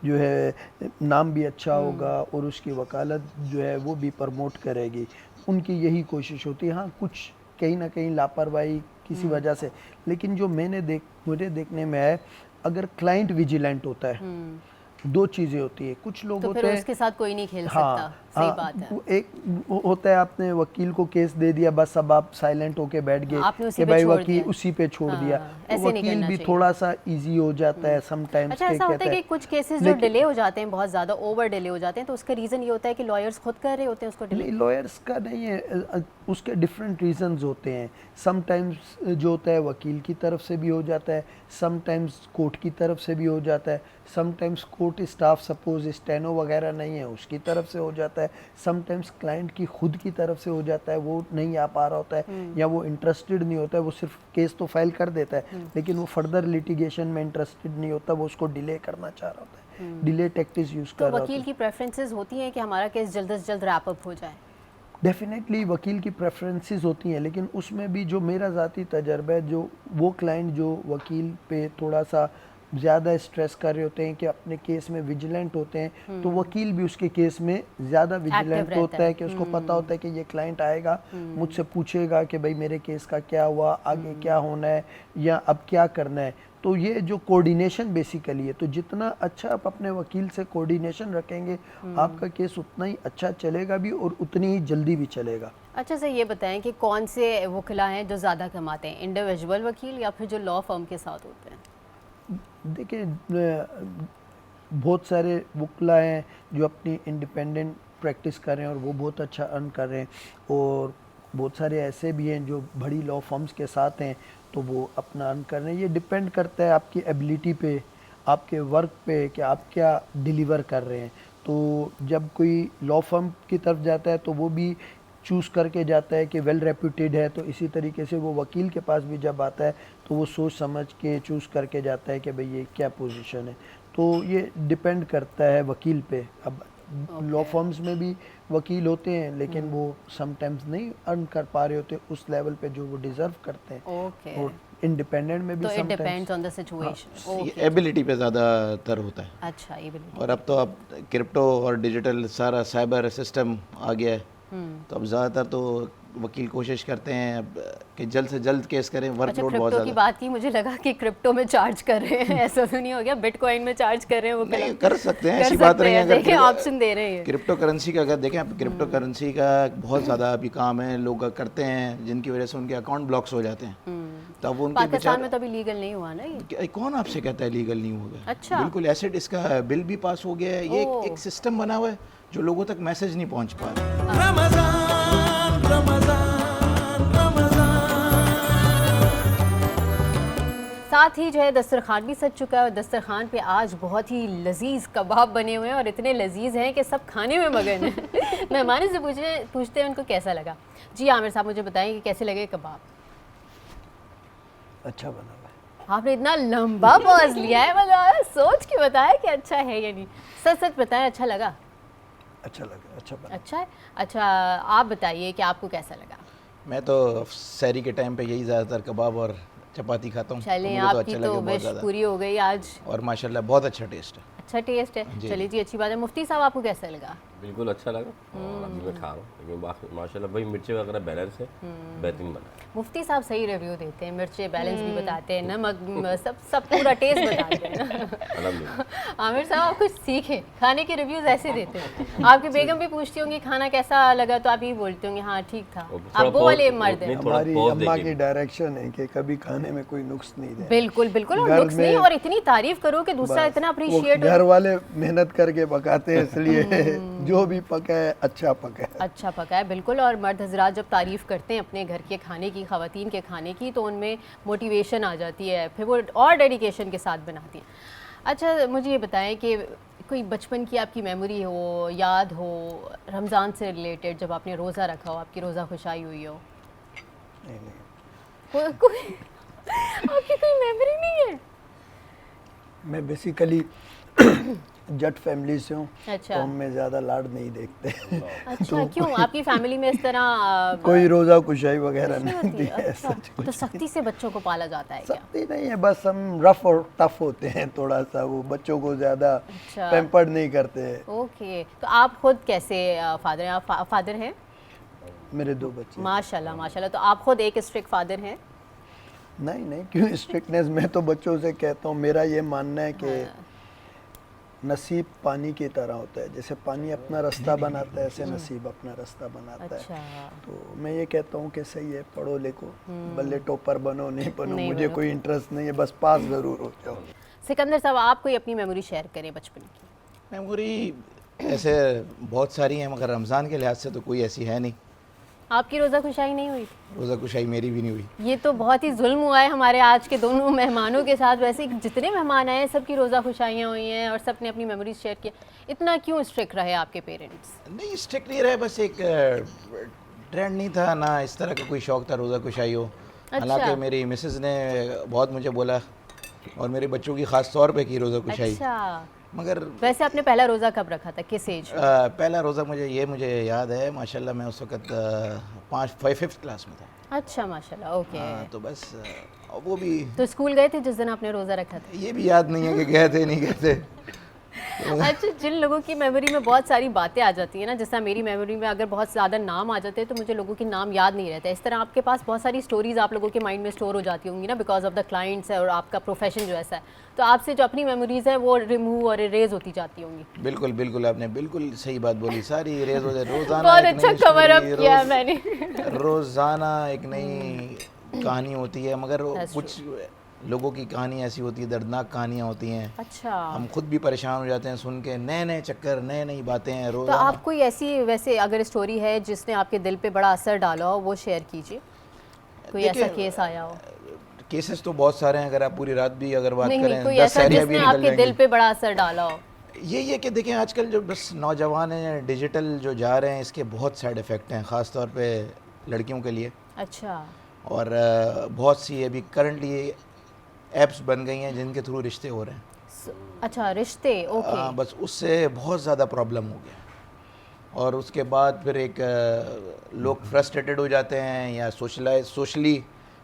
जो है नाम भी अच्छा होगा और उसकी वकालत जो है वो भी प्रमोट करेगी। उनकी यही कोशिश होती है। हाँ, कुछ कहीं ना कहीं लापरवाही किसी वजह से, लेकिन जो मुझे देखने में है, अगर क्लाइंट विजिलेंट होता है, दो चीज़ें होती है। कुछ लोग तो होते फिर हैं, उसके साथ कोई नहीं खेल हाँ, सकता। सही बात है। एक वो होता है, आपने वकील को केस दे दिया, बस अब आप साइलेंट होके बैठ गए आपने उसी कि पे भाई छोड़ वकील दिया। उसी पे छोड़ हाँ, दिया, तो ऐसे नहीं वकील करना भी चाहिए। थोड़ा सा इजी हो जाता है समटाइम्स। अच्छा, ऐसा होता है कि कुछ केसेस जो डिले हो जाते हैं, बहुत ज़्यादा ओवर डिले हो जाते हैं, तो उसका रीज़न ये होता है कि लॉयर्स खुद कर रहे होते हैं उसको डिले। नहीं, लॉयर्स का नहीं है, उसके डिफरेंट रीजंस होते हैं। समटाइम्स जो होता है वकील की तरफ से भी हो जाता है, समटाइम्स कोर्ट की तरफ से भी हो जाता है, sometimes court staff suppose steno वगैरह नहीं है उसकी तरफ से हो जाता है, समटाइम्स क्लाइंट की खुद की तरफ से हो जाता है, वो नहीं आ पा रहा होता है या वो इंटरेस्टेड नहीं होता है, वो सिर्फ केस तो फाइल कर देता है लेकिन वो फर्दर लिटिगेशन में इंटरेस्टेड नहीं होता, वो उसको डिले करना चाह रहा होता है, डिले टैक्टिक्स यूज़ तो कर रहा होता वकील है। की प्रेफरेंसेस होती हैं कि हमारा केस जल्द से जल्द रैप अप हो जाए। डेफिनेटली वकील की प्रेफरेंसेस होती हैं, लेकिन उसमें भी जो मेरा ज़ाती तजर्बा है, जो वो क्लाइंट जो वकील पे थोड़ा सा ज़्यादा स्ट्रेस कर रहे होते हैं कि अपने केस में विजिलेंट होते हैं, तो वकील भी उसके केस में ज़्यादा विजिलेंट रहता होता है। है कि उसको पता होता है कि ये क्लाइंट आएगा, मुझसे पूछेगा कि भाई मेरे केस का क्या हुआ, आगे क्या होना है या अब क्या करना है। तो ये जो कोऑर्डिनेशन बेसिकली है, तो जितना अच्छा आप अपने वकील से कोऑर्डिनेशन रखेंगे, आपका केस उतना ही अच्छा चलेगा भी और उतनी ही जल्दी भी चलेगा। अच्छा सर, ये बताएं कि कौन से वकीला हैं जो ज़्यादा कमाते हैं, इंडिविजुअल वकील या फिर जो लॉ फर्म के साथ होते हैं? देखिए, बहुत सारे वकीला हैं जो अपनी इंडिपेंडेंट प्रैक्टिस कर रहे हैं और वो बहुत अच्छा अर्न कर रहे हैं, और बहुत सारे ऐसे भी हैं जो बड़ी लॉ फर्म्स के साथ हैं तो वो अपना अर्न कर रहे हैं। ये डिपेंड करता है आपकी एबिलिटी पे, आपके वर्क पे कि आप क्या डिलीवर कर रहे हैं। तो जब कोई लॉ फर्म की तरफ जाता है तो वो भी चूज़ करके जाता है कि वेल रेप्यूटेड है, तो इसी तरीके से वो वकील के पास भी जब आता है तो वो सोच समझ के चूज़ करके जाता है कि भाई ये क्या पोजीशन है। तो ये डिपेंड करता है वकील पे। अब लॉ फर्म्स में भी वकील होते हैं, लेकिन वो समटाइम्स नहीं अर्न कर पा रहे होते उस लेवल पे जो वो डिजर्व करते हैं। ओके, और इंडिपेंडेंट में भी तो it sometimes depends on the situation. ये एबिलिटी पे ज़्यादातर होता है। अच्छा, ये बिल्कुल। और अब क्रिप्टो और डिजिटल सारा साइबर सिस्टम आ गया है, तो अब ज़्यादातर तो वकील कोशिश करते हैं अब कि जल्द से जल्द केस करें, अच्छा, वर्कलोड बहुत क्रिप्टो की ज़्यादा। बात की, मुझे लगा कि क्रिप्टो में चार्ज कर रहे हैं। ऐसा तो नहीं हो गया बिटकॉइन में चार्ज कर रहे हैं? वो नहीं, कर सकते हैं, कर ऐसी बात सकते नहीं है। हैं, अगर देखिए ऑप्शन दे रहे हैं। क्रिप्टो करेंसी का अगर देखें आप, क्रिप्टो करेंसी का बहुत ज़्यादा अभी काम है, लोग करते हैं जिनकी वजह से उनके अकाउंट ब्लॉक्स हो जाते हैं। तो अब उनके पाकिस्तान में तो अभी लीगल नहीं हुआ ना ये। कौन आपसे कहता है लीगल नहीं होगा? अच्छा। बिल्कुल एसिड, इसका बिल भी पास हो गया है। ये एक सिस्टम बना हुआ है जो लोगों तक मैसेज नहीं पहुंच पा रहा। साथ ही जो है दस्तरखान भी सज चुका है, और दस्तरखान पे आज बहुत ही लजीज कबाब बने हुए हैं, और इतने लजीज हैं कि सब खाने में मगन हैं। मेहमानों से पूछते हैं उनको कैसा लगा। जी आमिर साहब, मुझे बताएं कि कैसे लगे कबाब? अच्छा बना हुआ है। आपने इतना लंबा पॉज लिया है, मतलब सोच के बताया कि अच्छा है या नहीं। सच सच बताएं, अच्छा लगा? अच्छा लगा, अच्छा बना। अच्छा है। अच्छा, आप बताइए कि आपको कैसा लगा? मैं तो सहरी के टाइम पे यही ज़्यादातर कबाब और चपाती खाता हूँ। चलें, मुझे आपकी अच्छा तो लगा बहुत विश ज़्यादा। पूरी हो गई आज, और माशाल्लाह बहुत अच्छा टेस्ट है। अच्छा टेस्ट है। जी। चलिए जी, अच्छी बात है। मुफ्ती साहब, आपको कैसा लगा? बिल्कुल अच्छा लगा, और अभी मैं खा रहा हूँ, लेकिन माशाल्लाह भाई मिर्ची वगैरह बैलेंस है, बेहतरीन बना है। मुफ्ती साहब सही रिव्यू देते हैं, मिर्चे बैलेंस भी बताते हैं, नमक सब पूरा टेस्ट बताते हैं। अल्हम्दुलिल्लाह। आमिर साहब, आप कुछ सीखें, खाने के रिव्यूज ऐसे देते हैं। आपकी बेगम भी पूछती होंगी खाना कैसा लगा, तो आप यही बोलते होंगे हाँ ठीक था। थोड़ा आप वो वाले pause- मर्द हैं। नहीं, थोड़ा हमारी pause अम्मा देके। की डायरेक्शन है कि कभी खाने में कोई नुक्स नहीं दे। बिल्कुल बिल्कुल, और घर नुक्स नहीं, में- और इतनी तारीफ करो कि दूसरा इतना अप्रिशिएट घर वाले मेहनत करके पकाते हैं, इसलिए जो भी पका है अच्छा पका है। अच्छा पका है। बिल्कुल, और मर्द हजरात जब तारीफ़ करते हैं अपने घर के खाने की, ख़वातीन के खाने की, तो उनमें मोटिवेशन आ जाती है, फिर वो और डेडिकेशन के साथ बनाती हैं। अच्छा, मुझे ये बताएं कि कोई बचपन की आपकी मेमोरी हो, याद हो रमज़ान से रिलेटेड, जब आपने रोज़ा रखा हो, आपकी रोज़ा खुशाई हुई हो? नहीं, नहीं। कोई आपकी कोई मेमोरी नहीं है? मैं बेसिकली जट फैमिली से हूँ, अच्छा। तो हमें ज़्यादा लाड नहीं देखते। अच्छा, क्यों? आपकी फैमिली में इस तरह कोई रोज़ा कुशाई वगैरह नहीं नहीं होती? होती है। अच्छा, तो सख्ती से बच्चों को पाला जाता है क्या? सख्ती नहीं है, बस हम रफ और टफ होते हैं थोड़ा सा, वो बच्चों को ज़्यादा अच्छा। पैम्पर्ड नहीं करते। ओके, तो आप खुद कैसे फादर हैं? आप फादर हैं? मेरे 2 बच्चे। माशाल्लाह माशाल्लाह, तो आप खुद एक स्ट्रिक्ट फादर हैं? नहीं नहीं, क्यों स्ट्रिक्टनेस? मैं तो बच्चों से कहता हूँ, मेरा ये मानना है कि नसीब पानी की तरह होता है, जैसे पानी अपना रास्ता बनाता है, ऐसे नसीब अपना रास्ता बनाता अच्छा। है। तो मैं ये कहता हूँ कि सही है, पढ़ो लिखो, भले टॉपर बनो नहीं बनो, नहीं मुझे बनो। कोई इंटरेस्ट नहीं है, बस पास ज़रूर हो जाओ। सिकंदर साहब, आप कोई अपनी मेमोरी शेयर करें बचपन की। मेमोरी ऐसे बहुत सारी हैं, मगर रमज़ान के लिहाज से तो कोई ऐसी है नहीं। आपकी रोज़ा खुशाई नहीं हुई? रोज़ा कुशाई मेरी भी नहीं हुई। ये तो बहुत ही जुल्म हुआ है हमारे आज के दोनों मेहमानों के साथ। वैसे जितने मेहमान आए हैं सबकी रोज़ा खुशाइयाँ हुई हैं, और सब ने अपनी मेमोरीज शेयर की। इतना क्यों स्ट्रिक्ट रहे आपके पेरेंट्स? नहीं, स्ट्रिक्ट नहीं रहे, बस एक ट्रेंड नहीं था ना, इस तरह का कोई शौक़ था रोज़ा कुशाई हो। हालांकि मेरी मिसेज़ ने बहुत मुझे बोला, और मेरे बच्चों की ख़ास तौर पे की रोज़ा कुशाई। अच्छा, मगर वैसे आपने पहला रोज़ा कब रखा था, किस एज? पहला रोज़ा मुझे याद है माशाल्लाह, मैं उस वक़्त 5th क्लास में था। अच्छा माशाल्लाह, ओके। हाँ, तो बस वो भी तो स्कूल गए थे जिस दिन आपने रोज़ा रखा था? ये भी याद नहीं है कि गए थे नहीं गए थे। अच्छा, जिन लोगों की मेमोरी में बहुत सारी बातें आ जाती हैं ना, जैसा मेरी मेमोरी में अगर बहुत ज़्यादा नाम आ जाते हैं तो मुझे लोगों के नाम याद नहीं रहते। इस तरह आपके पास बहुत सारी स्टोरीज आप लोगों के माइंड में स्टोर हो जाती होंगी ना, बिकॉज ऑफ द क्लाइंट्स है और आपका प्रोफेशन जो ऐसा है, तो आपसे जो अपनी मेमोरीज है वो रिमूव और इरेज होती जाती होंगी। बिल्कुल बिल्कुल, आपने बिल्कुल सही बात बोली, सारी इरेज हो जाए। रोज़ाना बहुत एक अच्छा नई कवर अप स्टोरी, किया है मैंने। रोज़ाना एक नई कहानी होती है, मगर That's कुछ लोगों की कहानी ऐसी होती है, दर्दनाक कहानियाँ होती हैं। अच्छा, हम खुद भी परेशान हो जाते हैं सुन के, नए नए चक्कर, नई नई बातें हैं तो रोज़ाना। आप कोई ऐसी वैसे अगर स्टोरी है जिसने आपके दिल पे बड़ा असर डाला हो, वो शेयर कीजिए। कोई ऐसा देखिए, केस आया हो? केसेस तो बहुत सारे हैं, अगर आप पूरी रात भी अगर बात नहीं करें नहीं, कोई 10 ऐसा सहरियाँ भी जिसने निकल आपके दिल जाएंगी। पे बड़ा असर डाला हो? यही है कि देखें, आजकल जो बस नौजवान हैं, डिजिटल जो जा रहे हैं, इसके बहुत साइड इफ़ेक्ट हैं, ख़ास तौर पे लड़कियों के लिए। अच्छा, और बहुत सी अभी करंटली ऐप्स बन गई हैं जिनके थ्रू रिश्ते हो रहे हैं। अच्छा, रिश्ते, ओके। बस उससे बहुत ज़्यादा प्रॉब्लम हो गया। और उसके बाद फिर एक लोग फ्रस्ट्रेटेड हो जाते हैं, या सोशली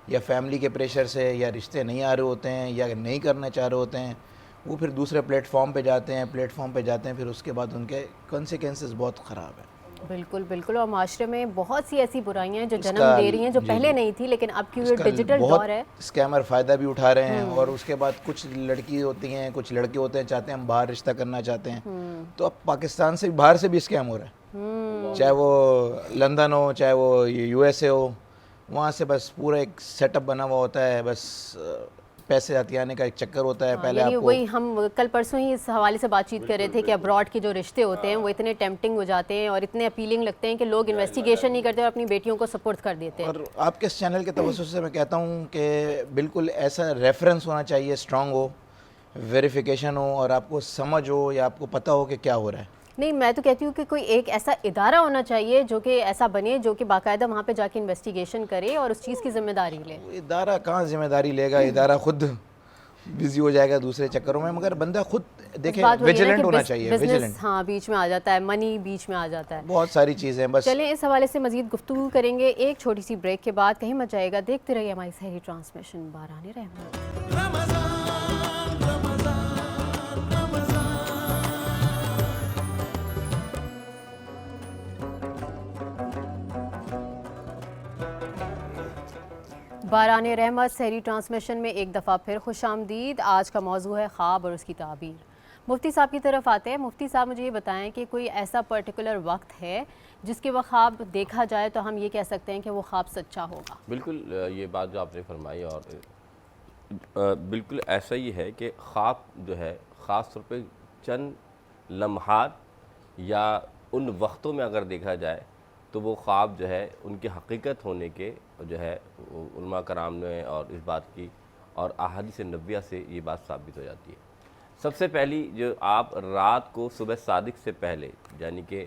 या फैमिली के प्रेशर से, या रिश्ते नहीं आ रहे होते हैं, या नहीं करना चाह रहे होते हैं, वो फिर दूसरे प्लेटफॉर्म पे जाते हैं, फिर उसके बाद उनके कॉन्सिक्वेंसेस बहुत ख़राब है। बिल्कुल बिल्कुल। और माशरे में बहुत सी ऐसी बुराइयां हैं जो जन्म इसका- दे रही हैं, जो जी, पहले जी। नहीं थी, लेकिन अब क्योंकि इसका डिजिटल बहुत दौर है। स्कैमर फ़ायदा भी उठा रहे हैं, और उसके बाद कुछ लड़की होती हैं, कुछ लड़के होते हैं, चाहते हैं हम बाहर रिश्ता करना चाहते हैं, तो अब पाकिस्तान से बाहर से भी स्कैम हो रहा है, चाहे वो लंदन हो, चाहे वो USA हो, वहाँ से बस पूरा एक सेटअप बना हुआ होता है, बस पैसे आती आने का एक चक्कर होता है। पहले यानी आपको वही हम कल परसों ही इस हवाले से बातचीत कर रहे थे कि अब्रॉड के जो रिश्ते होते हैं वो इतने टेम्पटिंग हो जाते हैं और इतने अपीलिंग लगते हैं कि लोग इन्वेस्टिगेशन नहीं करते और अपनी बेटियों को सपोर्ट कर देते हैं। और आपके इस चैनल के तवज्जो से मैं कहता हूँ कि बिल्कुल ऐसा रेफरेंस होना चाहिए, स्ट्रांग हो, वेरिफिकेशन हो, और आपको समझ हो या आपको पता हो कि क्या हो रहा है। नहीं, मैं तो कहती हूँ कि कोई एक ऐसा इदारा होना चाहिए जो कि ऐसा बने जो कि बाकायदा वहाँ पे जाके इन्वेस्टिगेशन करे और उस चीज़ की जिम्मेदारी ले। वो इदारा कहाँ जिम्मेदारी लेगा, इदारा खुद बिजी हो जाएगा दूसरे चक्करों में, मगर बंदा खुद देखे, बात वही है ना विजिलेंट कि होना चाहिए, बिजनेस विजिलेंट। हाँ बीच में आ जाता है, मनी बीच में आ जाता है। बहुत सारी चीज़ें बस। चलें इस हवाले से मजीद गुफ्तगू करेंगे एक छोटी सी ब्रेक के बाद। कहीं मत जाएगा, देखते रहिए हमारी सहरी ट्रांसमिशन बाराने रहमत। बाराने रहमत सहरी ट्रांसमिशन में एक दफ़ा फिर खुश आमदीद। आज का मौजू है ख्वाब और उसकी ताबीर। मुफ्ती साहब की तरफ आते हैं। मुफ्ती साहब मुझे ये बताएं कि कोई ऐसा पर्टिकुलर वक्त है जिसके वह ख्वाब देखा जाए तो हम ये कह सकते हैं कि वो ख्वाब सच्चा होगा। बिल्कुल ये बात जो आपने फरमाई, और बिल्कुल ऐसा ही है कि ख्वाब जो है ख़ास तौर पे चंद लम्हात या उन वक्तों में अगर देखा जाए तो वो ख्वाब जो है उनकी हकीकत होने के जो है उलमा कराम ने और इस बात की और अहादीस नबविया से ये बात साबित हो जाती है। सबसे पहली जो आप रात को सुबह सादिक से पहले यानी कि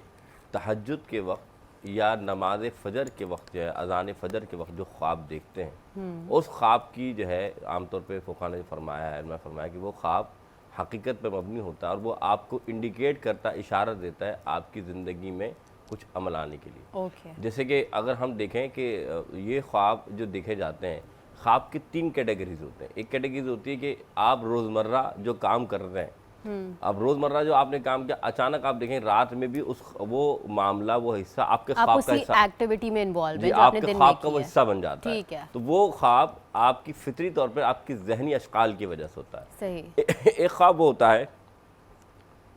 तहज्जुद के वक्त या नमाज फ़जर के वक्त जो है अज़ान फ़जर के वक्त जो ख्वाब देखते हैं, उस ख्वाब की जो है आमतौर पे फ़ुक़हा ने फरमाया है, मैं फरमाया कि वो ख्वाब हकीकत पर मबनी होता है और वो आपको इंडिकेट करता, इशारा देता है आपकी ज़िंदगी में कुछ अमल आने के लिए। ओके। जैसे कि अगर हम देखें कि ये ख्वाब जो देखे जाते हैं, ख्वाब की 3 कैटेगरीज होते हैं। एक कैटेगरीज होती है कि आप रोज़मर्रा जो काम कर रहे हैं, अब रोज़मर्रा जो आपने काम किया, अचानक आप देखें रात में भी वो मामला, वो हिस्सा आपके आप ख्वाब उसी का हिस्सा, एक्टिविटी में इन्वॉल्व जी, है जो आपने आपके दिन ख्वाब में का वो की है। हिस्सा बन जाता है। ठीक है। तो वो ख्वाब आपकी फितरी तौर पर आपकी जहनी अशकाल की वजह से होता है। सही। एक ख्वाब वो होता है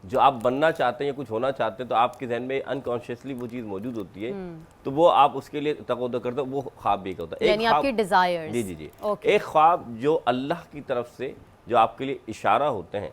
जो आप बनना चाहते हैं या कुछ होना चाहते हैं, तो आपके जहन में अनकॉन्शियसली वो चीज़ मौजूद होती है, तो वो आप उसके लिए तक़व्वुद करते हो, वो ख्वाब भी एक होता है। यानी आपकी डिज़ायर्स। जी जी जी। ओके। एक ख्वाब जो अल्लाह की तरफ से जो आपके लिए इशारा होते हैं,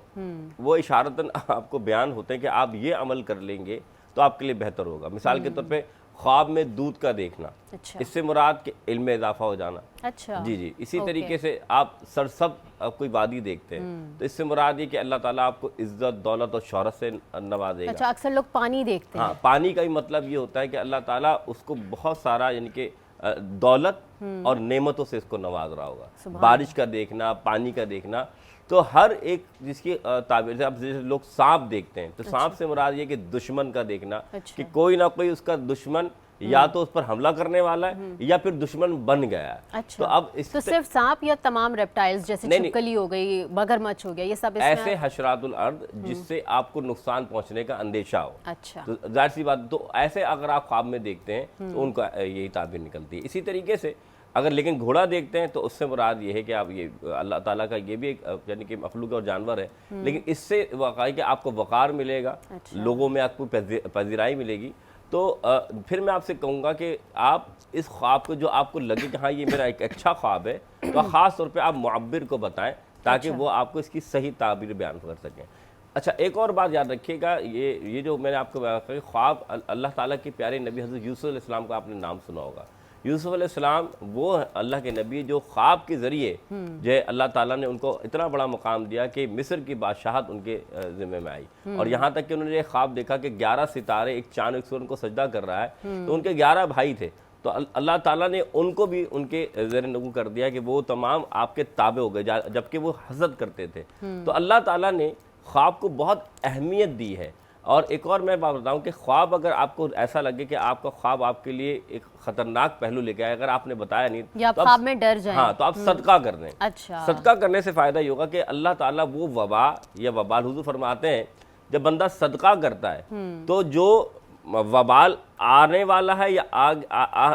वो इशारतन आपको बयान होते हैं कि आप ये अमल कर लेंगे तो आपके लिए बेहतर होगा। मिसाल के तौर पे ख्वाब में दूध का देखना, अच्छा। इससे मुराद के इल्म में इजाफा हो जाना। अच्छा। जी जी। इसी ओके। तरीके से आप सरसब कोई वादी देखते हैं, तो इससे मुराद ये कि अल्लाह ताला आपको इज्जत, दौलत और शोहरत से नवाजेगा। अच्छा, अक्सर लोग पानी देखते हैं। हाँ, पानी का ही मतलब ये होता है कि अल्लाह ताला उसको बहुत सारा यानी कि दौलत और नेमतों से इसको नवाज रहा होगा। बारिश का देखना, पानी का देखना, तो हर एक जिसकी ताबीर से, अब जैसे लोग सांप देखते हैं, तो सांप से मुराद ये कि दुश्मन का देखना, अच्छा। कि कोई ना कोई उसका दुश्मन या तो उस पर हमला करने वाला है या फिर दुश्मन बन गया है। अच्छा। तो अब इस तो सिर्फ सांप या तमाम रेप्टाइल्स जैसे नहीं, छिपकली हो गई, मगरमच्छ हो गया, ये सब इसमें ऐसे हशरातुल अर्द जिससे आपको नुकसान पहुंचने का अंदेशा हो। अच्छा। तो जाहिर सी बात, तो ऐसे अगर आप ख्वाब में देखते हैं तो उनका यही ताबीर निकलती है। इसी तरीके से अगर लेकिन घोड़ा देखते हैं तो उससे मुराद ये है कि आप ये अल्लाह ताला का ये भी एक यानी कि मखलूक और जानवर है, लेकिन इससे वाकई कि आपको वक़ार मिलेगा, लोगों में आपको पजीराई मिलेगी। तो फिर मैं आपसे कहूँगा कि आप इस ख्वाब को जो आपको लगे कि हाँ ये मेरा एक अच्छा ख्वाब है, तो ख़ास तौर पे आप मुअब्बिर को बताएं ताकि वो आपको इसकी सही ताबीर बयान कर सकें। अच्छा, एक और बात याद रखिएगा, ये जो मैंने आपको बताया ख्वाब, अल्लाह ताला के प्यारे नबी हज़रत यूसुफ अलैहिस्सलाम का आपने नाम सुना होगा। यूसुफ अलैहिस्सलाम वो अल्लाह के नबी जो ख्वाब के ज़रिए जो अल्लाह ताला ने उनको इतना बड़ा मुकाम दिया कि मिस्र की बादशाहत उनके ज़िम्मे में आई, और यहाँ तक कि उन्होंने एक ख्वाब देखा कि 11 सितारे, एक चांद, एक सूरज उनको सजदा कर रहा है। तो उनके 11 भाई थे, तो अल्लाह ताला ने उनको भी उनके ज़ेर नगू कर दिया कि वो तमाम आपके ताबे हो गए, जबकि वो हसद करते थे। तो अल्लाह ताला ने ख्वाब को बहुत अहमियत दी है। और एक और मैं बात बताऊं कि ख्वाब अगर आपको ऐसा लगे कि आपका ख्वाब आपके लिए एक खतरनाक पहलू लेके आए, अगर आपने बताया नहीं या आप तो ख्वाब में डर जाएं। हाँ, तो आप सदका कर दें। अच्छा। सदका करने से फ़ायदा ये होगा कि अल्लाह ताला वो वबा या वबाल, हुजूर फरमाते हैं जब बंदा सदका करता है तो जो वबाल आने वाला है या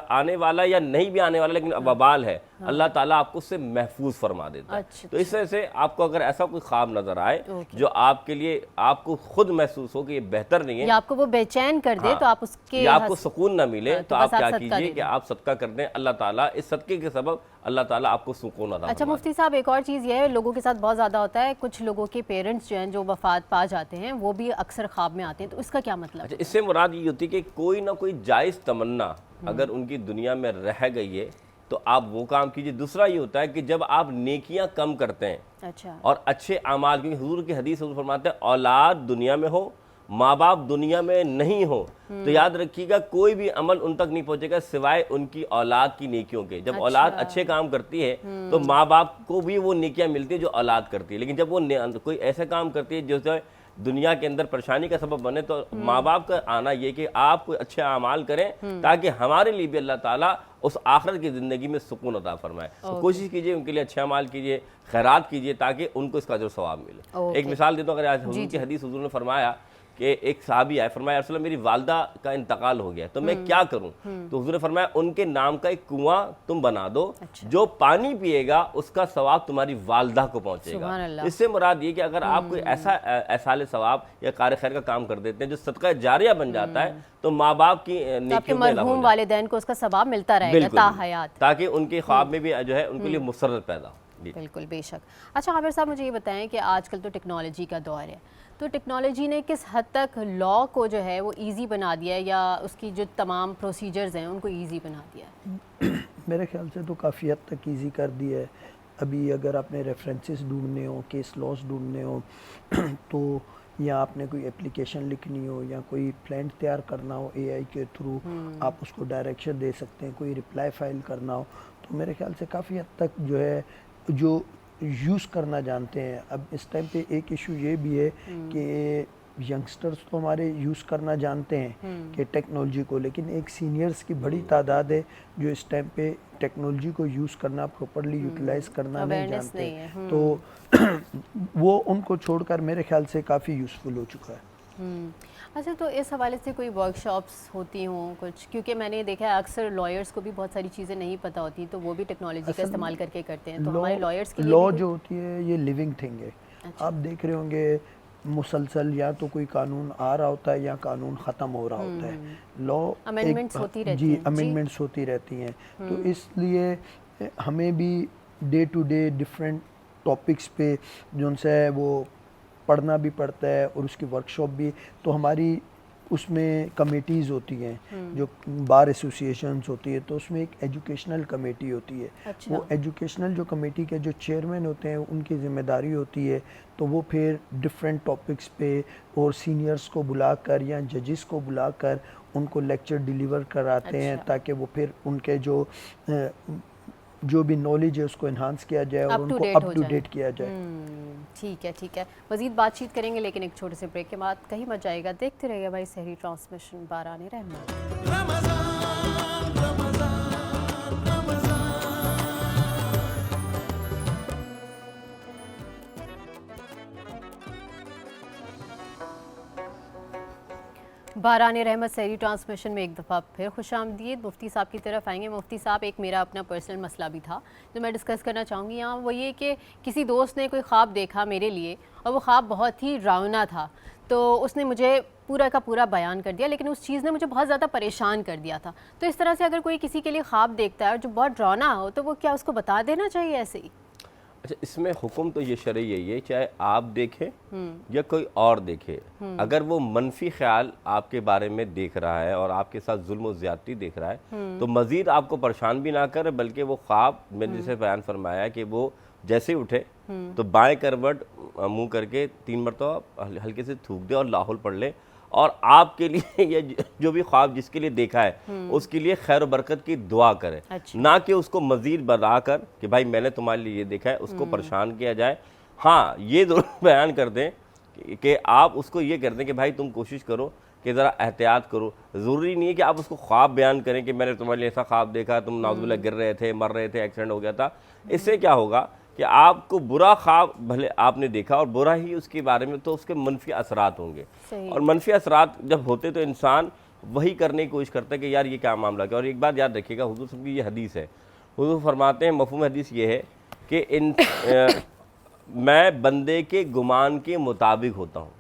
आने वाला या नहीं भी आने वाला, लेकिन वबाल है, अल्लाह ताला आपको उससे महफूज फरमा देता है। अच्छा, तो इस वजह से आपको अगर ऐसा कोई ख्वाब नजर आए जो आपके लिए आपको खुद महसूस हो कि ये बेहतर नहीं है या आपको वो बेचैन कर दे, हाँ, तो आप उसके या आपको सुकून ना मिले, हाँ, तो बस आप आप क्या सदका कीजिए दे कि दें। आप सदका कर दें। अल्लाह ताला इस सदके के सबब अल्लाह ताला आपको सुकून अता अच्छा फरमाए। मुफ्ती साहब, एक और चीज़ ये है, लोगों के साथ बहुत ज़्यादा होता है, कुछ लोगों के पेरेंट्स जो हैं जो वफात पा जाते हैं वो भी अक्सर ख्वाब में आते हैं, तो इसका क्या मतलब? अच्छा, इससे मुराद ये होती है कि कोई ना कोई जायज़ तमन्ना अगर उनकी दुनिया में रह गई है तो आप वो काम कीजिए। दूसरा ये होता है कि जब आप नेकियां कम करते हैं अच्छा। और अच्छे अमाल, क्योंकि हुजूर की हदीस हुजूर फरमाते हैं औलाद दुनिया में हो, माँ बाप दुनिया में नहीं हो, तो याद रखिएगा कोई भी अमल उन तक नहीं पहुंचेगा सिवाय उनकी औलाद की नेकियों के। जब औलाद अच्छे काम करती है तो माँ बाप को भी वो नेकियां मिलती है जो औलाद करती है, लेकिन जब वो कोई ऐसे काम करती है जो दुनिया के अंदर परेशानी का सबब बने, तो माँ बाप का आना ये कि आप कोई अच्छे अमाल करें ताकि हमारे लिए भी अल्लाह ताला उस आखिरत की ज़िंदगी में सुकून अता फरमाए। तो कोशिश कीजिए उनके लिए अच्छे अमाल कीजिए, खैरात कीजिए ताकि उनको इसका जो सवाब मिले। एक मिसाल देता हूँ, अगर आज हुजूर की हदीस हुजूर ने फरमाया कि एक साहबी आए, फरमाया रसूलल्लाह मेरी वालदा का इंतकाल हो गया तो मैं क्या करूं? तो हुजूर ने फरमाया उनके नाम का एक कुआं तुम बना दो, जो पानी पिएगा उसका सवाब तुम्हारी वालदा को पहुंचेगा। इससे मुराद ये कि अगर आप कोई ऐसा एहसाल सवाब या कार खैर का काम कर देते हैं जो सदका जारिया बन जाता है, तो माँ बाप की नेकियों में मरहूम वालिदैन को उसका सवाब मिलता रहेगा ताहयात, ताकि उनके ख्वाब में भी जो है उनके लिए मुसर्रत पैदा हो। बिल्कुल, बेशक। अच्छा आमिर साहब, मुझे ये बताएं कि आजकल तो टेक्नोलॉजी का दौर है, तो टेक्नोलॉजी ने किस हद तक लॉ को जो है वो इजी बना दिया है या उसकी जो तमाम प्रोसीजर्स हैं उनको इजी बना दिया है? मेरे ख्याल से तो काफ़ी हद तक इजी कर दिया है। अभी अगर आपने रेफरेंसेस ढूंढने हो, केस लॉस ढूंढने हो तो या आपने कोई एप्लीकेशन लिखनी हो या कोई प्लान तैयार करना हो एआई के थ्रू, आप उसको डायरेक्शन दे सकते हैं। कोई रिप्लाई फाइल करना हो, तो मेरे ख्याल से काफ़ी हद तक जो है जो यूज़ करना जानते हैं। अब इस टाइम पे एक इशू ये भी है कि यंगस्टर्स तो हमारे यूज़ करना जानते हैं कि टेक्नोलॉजी को, लेकिन एक सीनियर्स की बड़ी तादाद है जो इस टाइम पे टेक्नोलॉजी को यूज़ करना, प्रॉपर्ली यूटिलाइज करना नहीं जानते। तो वो उनको छोड़कर मेरे ख्याल से काफ़ी यूज़फुल हो चुका है। अच्छा, तो इस हवाले से कोई वर्कशॉप्स होती हों कुछ, क्योंकि मैंने देखा है अक्सर लॉयर्स को भी बहुत सारी चीज़ें नहीं पता होती, तो वो भी टेक्नोलॉजी का इस्तेमाल करके करते हैं, तो हमारे लॉयर्स के लिए लॉ जो होती है ये लिविंग थिंग है। आप देख रहे होंगे मुसलसल या तो कोई कानून आ रहा होता है या कानून ख़त्म हो रहा होता है। लॉ अमेंडमेंट्स होती रहती हैं। जी, अमेंडमेंट्स होती रहती हैं। तो इसलिए हमें भी day to day different topics पे जो उनसे वो पढ़ना भी पड़ता है और उसकी वर्कशॉप भी। तो हमारी उसमें कमेटीज़ होती हैं जो बार एसोसिएशंस होती है, तो उसमें एक एजुकेशनल कमेटी होती है। अच्छा। वो एजुकेशनल जो कमेटी के जो चेयरमैन होते हैं उनकी ज़िम्मेदारी होती है, तो वो फिर डिफरेंट टॉपिक्स पे और सीनियर्स को बुलाकर या जजेस को बुलाकर उनको लेक्चर डिलीवर कराते हैं, ताकि वो फिर उनके जो भी नॉलेज है उसको इन्हांस किया जाए और उनको अप टू डेट किया जाए। ठीक है, ठीक है। मज़ीद बातचीत करेंगे लेकिन एक छोटे से ब्रेक के बाद। कहीं मत जाएगा, देखते रहिएगा भाई सहरी ट्रांसमिशन बाराने रहमान। बाराने रहमत सहरी ट्रांसमिशन में एक दफ़ा फिर खुशामदीद। मुफ्ती साहब की तरफ आएंगे। मुफ्ती साहब, एक मेरा अपना पर्सनल मसला भी था जो मैं डिस्कस करना चाहूँगी यहाँ, वो ये कि किसी दोस्त ने कोई ख्वाब देखा मेरे लिए और वो ख्वाब बहुत ही डरावना था, तो उसने मुझे पूरा का पूरा बयान कर दिया, लेकिन उस चीज़ ने मुझे बहुत ज़्यादा परेशान कर दिया था। तो इस तरह से अगर कोई किसी के लिए ख्वाब देखता है जो बहुत डरावना हो, तो वो क्या उसको बता देना चाहिए ऐसे ही? अच्छा, इसमें हुक्म तो ये शरई यही है, चाहे आप देखें या कोई और देखे, अगर वो मनफी ख्याल आपके बारे में देख रहा है और आपके साथ जुल्म और ज़्यादती देख रहा है, तो मज़ीद आपको परेशान भी ना करे, बल्कि वो ख्वाब मैंने जैसे बयान फरमाया कि वो जैसे उठे तो बाएं करवट मुंह करके 3 मरतबा हल्के से थूक दे और लाहौल पढ़ ले, और आपके लिए ये जो भी ख्वाब जिसके लिए देखा है उसके लिए खैर और बरकत की दुआ करें। अच्छा। ना कि उसको मजीद बढ़ाकर कि भाई मैंने तुम्हारे लिए ये देखा है, उसको परेशान किया जाए। हाँ, ये जरूर बयान कर दें कि आप उसको ये कर दें कि भाई तुम कोशिश करो कि ज़रा एहतियात करो। ज़रूरी नहीं है कि आप उसको ख्वाब बयान करें कि मैंने तुम्हारे लिए ऐसा ख्वाब देखा, तुम नाउज़ुबिल्लाह गिर रहे थे, मर रहे थे, एक्सीडेंट हो गया था। इससे क्या होगा कि आपको बुरा ख्वाब भले आपने देखा और बुरा ही उसके बारे में, तो उसके मनफी असरात होंगे। सही। और मनफी असरात जब होते तो इंसान वही करने की कोशिश करता है कि यार ये क्या मामला क्या। और एक बात याद रखिएगा, हुजूर की ये हदीस है, हुजूर फरमाते हैं, मफ़हूम हदीस ये है कि मैं बंदे के गुमान के मुताबिक होता हूँ।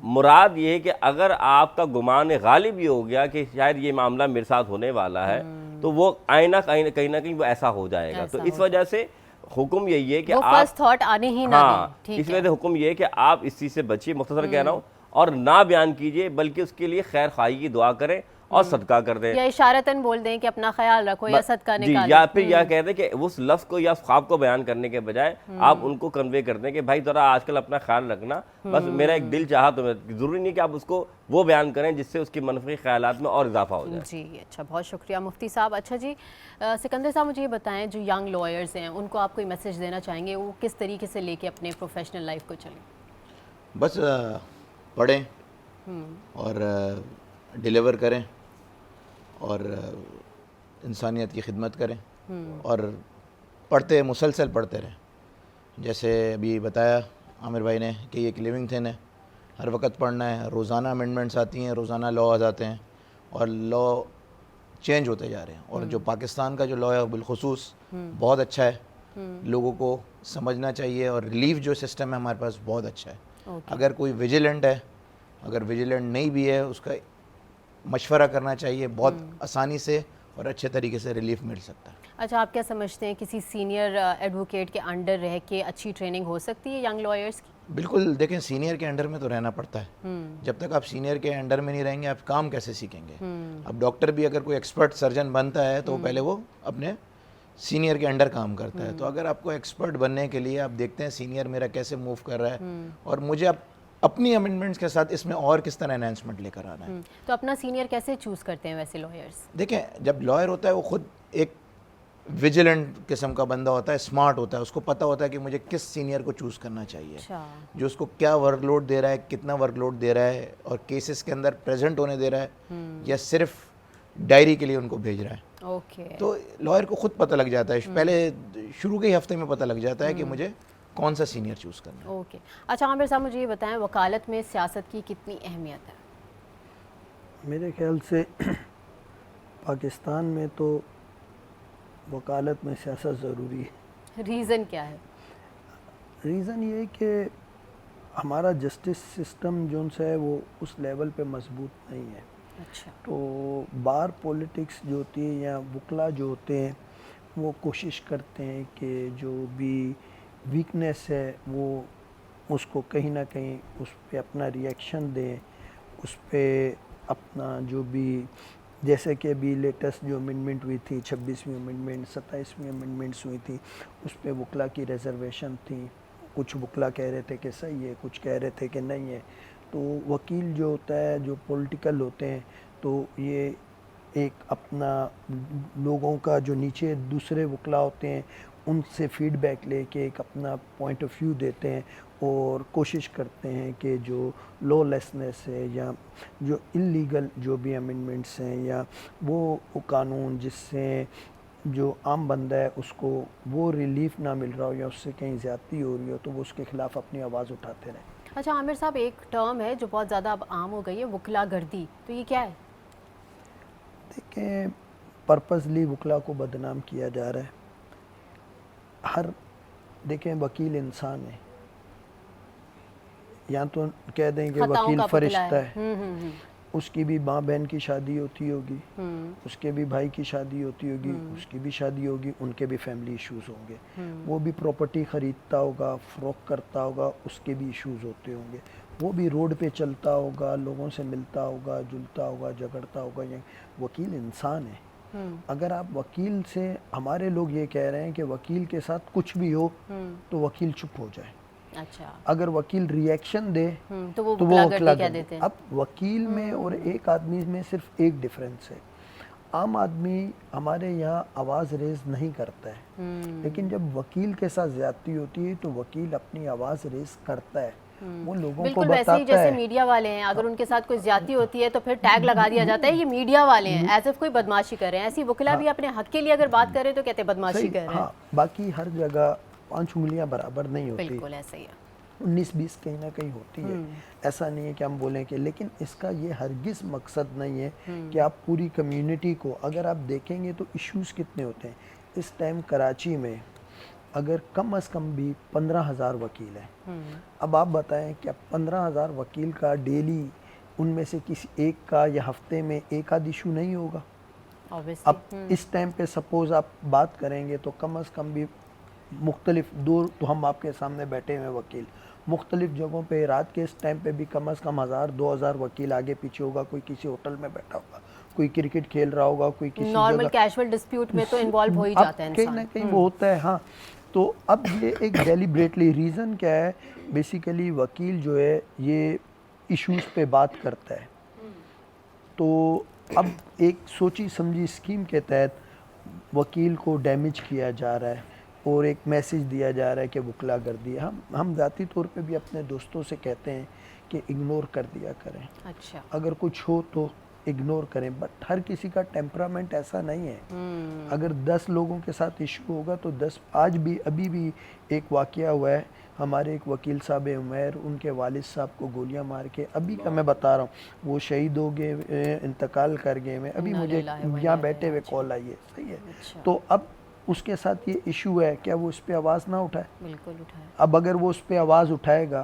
मुराद ये है कि अगर आपका गुमान गालिब ये हो गया कि शायद ये मामला मेरे साथ होने वाला है, तो वो आईना कहीं ना कहीं वो ऐसा हो जाएगा। तो इस वजह से हुक्म यही है कि वो आप फर्स्ट थॉट आने ही ना हाँ, दें। ठीक इस है। वजह से हुक्म ये है कि आप इस चीज़ से बचिए, मुख्तसर कह रहा हूँ, और ना बयान कीजिए, बल्कि उसके लिए खैर खाई की दुआ करें और सदका कर दें। या इशारतन बोल दें कि अपना ख्याल रखो या सदका जी, निकालो। या फिर यह कह दें कि उस लफ्ज़ को या उस ख्वाब को बयान करने के बजाय आप उनको कन्वे कर दें कि भाई ज़रा आजकल अपना ख्याल रखना, बस मेरा एक दिल चाहा। तो ज़रूरी नहीं कि आप उसको वो बयान करें जिससे उसकी मनफी ख्यालात में और इजाफा हो जाए। जी अच्छा, बहुत शुक्रिया मुफ्ती साहब। अच्छा जी, सिकंदर साहब मुझे ये बताएं, जो यंग लॉयर्स हैं उनको आप कोई मैसेज देना चाहेंगे, वो किस तरीके से लेके अपने प्रोफेशनल लाइफ को चलें? बस पढ़ें और डिलीवर करें और इंसानियत की खिदमत करें और पढ़ते मुसलसल पढ़ते रहें। जैसे अभी बताया आमिर भाई ने कि ये एक लिविंग थिंग है, हर वक्त पढ़ना है। रोज़ाना अमेंडमेंट्स आती हैं, रोज़ाना लॉज आते हैं और लॉ चेंज होते जा रहे हैं। और जो पाकिस्तान का जो लॉ है बिलखुसूस बहुत अच्छा है, लोगों को समझना चाहिए। और रिलीफ जो सिस्टम है हमारे पास बहुत अच्छा है। अगर कोई विजिलेंट है, अगर विजिलेंट नहीं भी है, उसका मशवरा करना चाहिए, बहुत आसानी से और अच्छे तरीके से रिलीफ मिल सकता है। अच्छा, आप क्या समझते हैं किसी सीनियर एडवोकेट के अंडर रह के अच्छी ट्रेनिंग हो सकती है यंग लॉयर्स की? बिल्कुल, देखें सीनियर के अंडर में तो रहना पड़ता है। जब तक आप सीनियर के अंडर में नहीं रहेंगे, आप काम कैसे सीखेंगे? अब डॉक्टर भी अगर कोई एक्सपर्ट सर्जन बनता है तो पहले वो अपने सीनियर के अंडर काम करता है। तो अगर आपको एक्सपर्ट बनने के लिए आप देखते हैं सीनियर मेरा कैसे मूव कर रहा है और मुझे अब अपनी अमेंडमेंट्स के साथ इसमें और किस तरह एनहांसमेंट लेकर आना है। तो अपना सीनियर कैसे चूज़ करते हैं वैसे लॉयर्स? देखें, जब लॉयर होता है वो खुद एक विजिलेंट किस्म का बंदा होता है, स्मार्ट होता है, उसको पता होता है कि मुझे किस सीनियर को चूज़ करना चाहिए। अच्छा। जो उसको क्या वर्कलोड दे रहा है, कितना वर्कलोड दे रहा है और केसेस के अंदर प्रेजेंट होने दे रहा है या सिर्फ डायरी के लिए उनको भेज रहा है। ओके। तो लॉयर को खुद पता लग जाता है, पहले शुरू के ही हफ्ते में पता लग जाता है कि मुझे कौन सा सीनियर चूज़ करना है। ओके। अच्छा आमिर साहब, मुझे ये बताएं, वकालत में सियासत की कितनी अहमियत है? मेरे ख्याल से पाकिस्तान में तो वकालत में सियासत ज़रूरी है। रीज़न क्या है? रीज़न ये है कि हमारा जस्टिस सिस्टम जो है वो उस लेवल पे मजबूत नहीं है। अच्छा। तो बार पॉलिटिक्स जो होती है या वकला जो होते हैं वो कोशिश करते हैं कि जो भी वीकनेस है वो उसको कहीं ना कहीं उस पर अपना रिएक्शन दें, उस पर अपना जो भी, जैसे कि अभी लेटेस्ट जो अमेंडमेंट हुई थी, 26वीं अमेंडमेंट, 27वीं अमेंडमेंट्स हुई थी, उस पर वकला की रिजर्वेशन थी। कुछ वकला कह रहे थे कि सही है, कुछ कह रहे थे कि नहीं है। तो वकील जो होता है, जो पॉलिटिकल होते हैं, तो ये एक अपना लोगों का जो नीचे दूसरे वकला होते हैं उनसे फीडबैक लेके एक अपना पॉइंट ऑफ व्यू देते हैं और कोशिश करते हैं कि जो लॉलेसनेस है या जो इलीगल जो भी अमेंडमेंट्स हैं या वो कानून जिससे जो आम बंदा है उसको वो रिलीफ ना मिल रहा हो या उससे कहीं ज़्यादती हो रही हो, तो वो उसके ख़िलाफ़ अपनी आवाज़ उठाते रहें। अच्छा आमिर साहब, एक टर्म है जो बहुत ज़्यादा अब आम हो गई है, वकला गर्दी, तो ये क्या है? देखें, पर्पसली वकला को बदनाम किया जा रहा है। देखें, वकील इंसान है, या तो कह दें कि वकील फरिश्ता है। उसकी भी माँ बहन की शादी होती होगी, उसके भी भाई की शादी होती होगी, उसकी भी शादी होगी, उनके भी फैमिली इश्यूज़ होंगे। वो भी प्रॉपर्टी ख़रीदता होगा, फ़रोख्त करता होगा, उसके भी इश्यूज़ होते होंगे। वो भी रोड पे चलता होगा, लोगों से मिलता होगा, जुलता होगा, झगड़ता होगा। ये वकील इंसान है। अगर आप वकील से, हमारे लोग ये कह रहे हैं कि वकील के साथ कुछ भी हो तो वकील चुप हो जाए। अच्छा। अगर वकील रिएक्शन दे तो वो वकीला गर्दी क्या देते हैं? अब वकील में और एक आदमी में सिर्फ एक डिफरेंस है। आम आदमी हमारे यहाँ आवाज़ रेज नहीं करता है, लेकिन जब वकील के साथ ज़्यादती होती है तो वकील अपनी आवाज़ रेज करता है। वो लोगों को बिल्कुल वैसे ही बताता जैसे है। मीडिया वाले हैं, अगर उनके साथ कोई ज्यादती होती है तो फिर टैग लगा दिया जाता है ये मीडिया वाले हैं, एज इफ कोई बदमाशी कर रहे हैं। ऐसी वकीला भी अपने हक के लिए अगर बात करें तो कहते हैं बदमाशी सही, कर रहे हैं। हाँ, बाकी हर जगह 5 उंगलियां बराबर नहीं होती, बिल्कुल ऐसा ही है। 19-20 कहीं ना कहीं होती है। ऐसा नहीं है कि हम बोलें कि, लेकिन इसका ये हरगिज़ मकसद नहीं है कि आप पूरी कम्युनिटी को, अगर आप देखेंगे तो इश्यूज़ कितने होते हैं इस टाइम कराची में, अगर कम से कम भी 15,000 वकील हैं। अब आप बताएं कि अब 15,000 वकील का डेली उनमें से किसी एक का या हफ्ते में एक आध इशू नहीं होगा। ऑब्वियसली अब इस टाइम पे सपोज़ आप बात करेंगे तो कम से कम भी मुख्तलिफ दूर, तो हम आपके सामने बैठे हुए वकील, मुख्तलिफ जगहों पे रात के इस टाइम पे भी कम से कम 1,000-2,000 वकील आगे पीछे होगा। कोई किसी होटल में बैठा होगा, कोई क्रिकेट खेल रहा होगा, कोई किसी नॉर्मल जगह कैजुअल डिस्प्यूट में तो इन्वॉल्व हो ही अब जाता है कहीं ना इंसान। कहीं वो होता है। हाँ, तो अब ये एक डेलिब्रेटली रीज़न क्या है, बेसिकली वकील जो है ये इश्यूज़ पे बात करता है। तो अब एक सोची समझी स्कीम के तहत वकील को डैमेज किया जा रहा है और एक मैसेज दिया जा रहा है कि वकलागर्दी है। हम ज़ाती तौर पे भी अपने दोस्तों से कहते हैं कि इग्नोर कर दिया करें, अच्छा, अगर कुछ हो तो इग्नोर करें, बट हर किसी का टेम्परामेंट ऐसा नहीं है। अगर 10 लोगों के साथ इशू होगा तो 10, आज भी अभी भी एक वाक़या हुआ है, हमारे एक वकील साहब उमैर, उनके वालिद साहब को गोलियां मार के, अभी का मैं बता रहा हूँ, वो शहीद हो गए, इंतकाल कर गए में, अभी मुझे यहाँ बैठे हुए कॉल आई है। सही है। तो अब उसके साथ ये इशू है, क्या वो उस पर आवाज़ ना उठाए? बिल्कुल उठाए। अब अगर वो उस पर आवाज़ उठाएगा,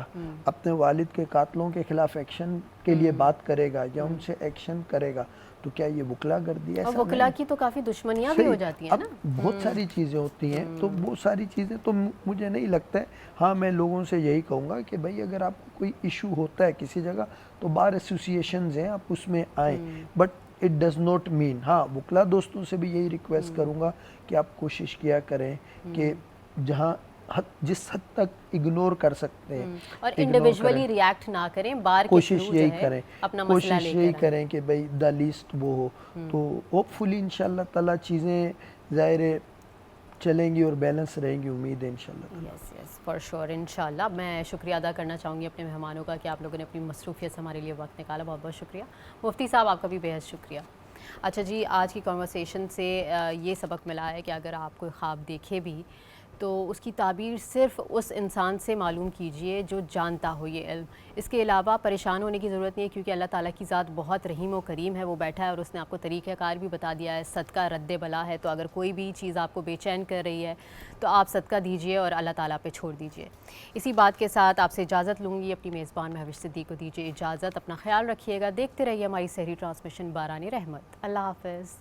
अपने वालिद के कातलों के खिलाफ एक्शन के लिए बात करेगा या उनसे एक्शन करेगा, तो क्या ये वकलागर्दी है? और वकला की तो काफ़ी दुश्मनियाँ भी हो जाती हैं ना। अब बहुत सारी चीज़ें होती हैं, तो वो सारी चीज़ें तो मुझे नहीं लगता है। हाँ, मैं लोगों से यही कहूँगा कि भाई अगर आपको कोई इशू होता है किसी जगह तो बार एसोसिएशंस हैं, आप उसमें आएँ, but it does not mean, हाँ, वकला दोस्तों से भी यही रिक्वेस्ट करूँगा कि आप कोशिश किया करें कि जहाँ जिस हद तक इग्नोर कर सकते हैं और ignore इंडिविजुअली करें। रिएक्ट ना करें, बार के कोशिश थ्रू जो यही है करें, अपना मसला कोशिश लेकर यही आएं। करें कि भाई द लीस्ट वो हो, तो होपफुली इंशाल्लाह ताला चीज़ें ज़ाहिर है चलेंगी और बैलेंस रहेंगी, उम्मीद है इंशाल्लाह। यस यस फॉर श्योर इंशाल्लाह। मैं शुक्रिया अदा करना चाहूँगी अपने मेहमानों का कि आप लोगों ने अपनी मसरूफियत से हमारे लिए वक्त निकाला, बहुत बहुत शुक्रिया। मुफ्ती साहब आपका भी बेहद शुक्रिया। अच्छा जी, आज की कॉन्वर्सेशन से ये सबक मिला है कि अगर आप कोई ख्वाब देखे भी तो उसकी ताबीर सिर्फ़ उस इंसान से मालूम कीजिए जो जानता हो ये इल्म। इसके अलावा परेशान होने की ज़रूरत नहीं है, क्योंकि अल्लाह ताला की ज़ात बहुत रहीम व करीम है, वो बैठा है और उसने आपको तरीक़ाकार भी बता दिया है। सदका रद्द बला है, तो अगर कोई भी चीज़ आपको बेचैन कर रही है तो आप सदका दीजिए और अल्लाह ताला पे छोड़ दीजिए। इसी बात के साथ आपसे इजाज़त लूँगी, अपनी मेज़बान महविश सिद्दीक़ को दीजिए इजाज़त। अपना ख्याल रखिएगा, देखते रहिए हमारी सहरी ट्रांसमिशन बारानी रहमत। अल्लाह हाफ़िज़।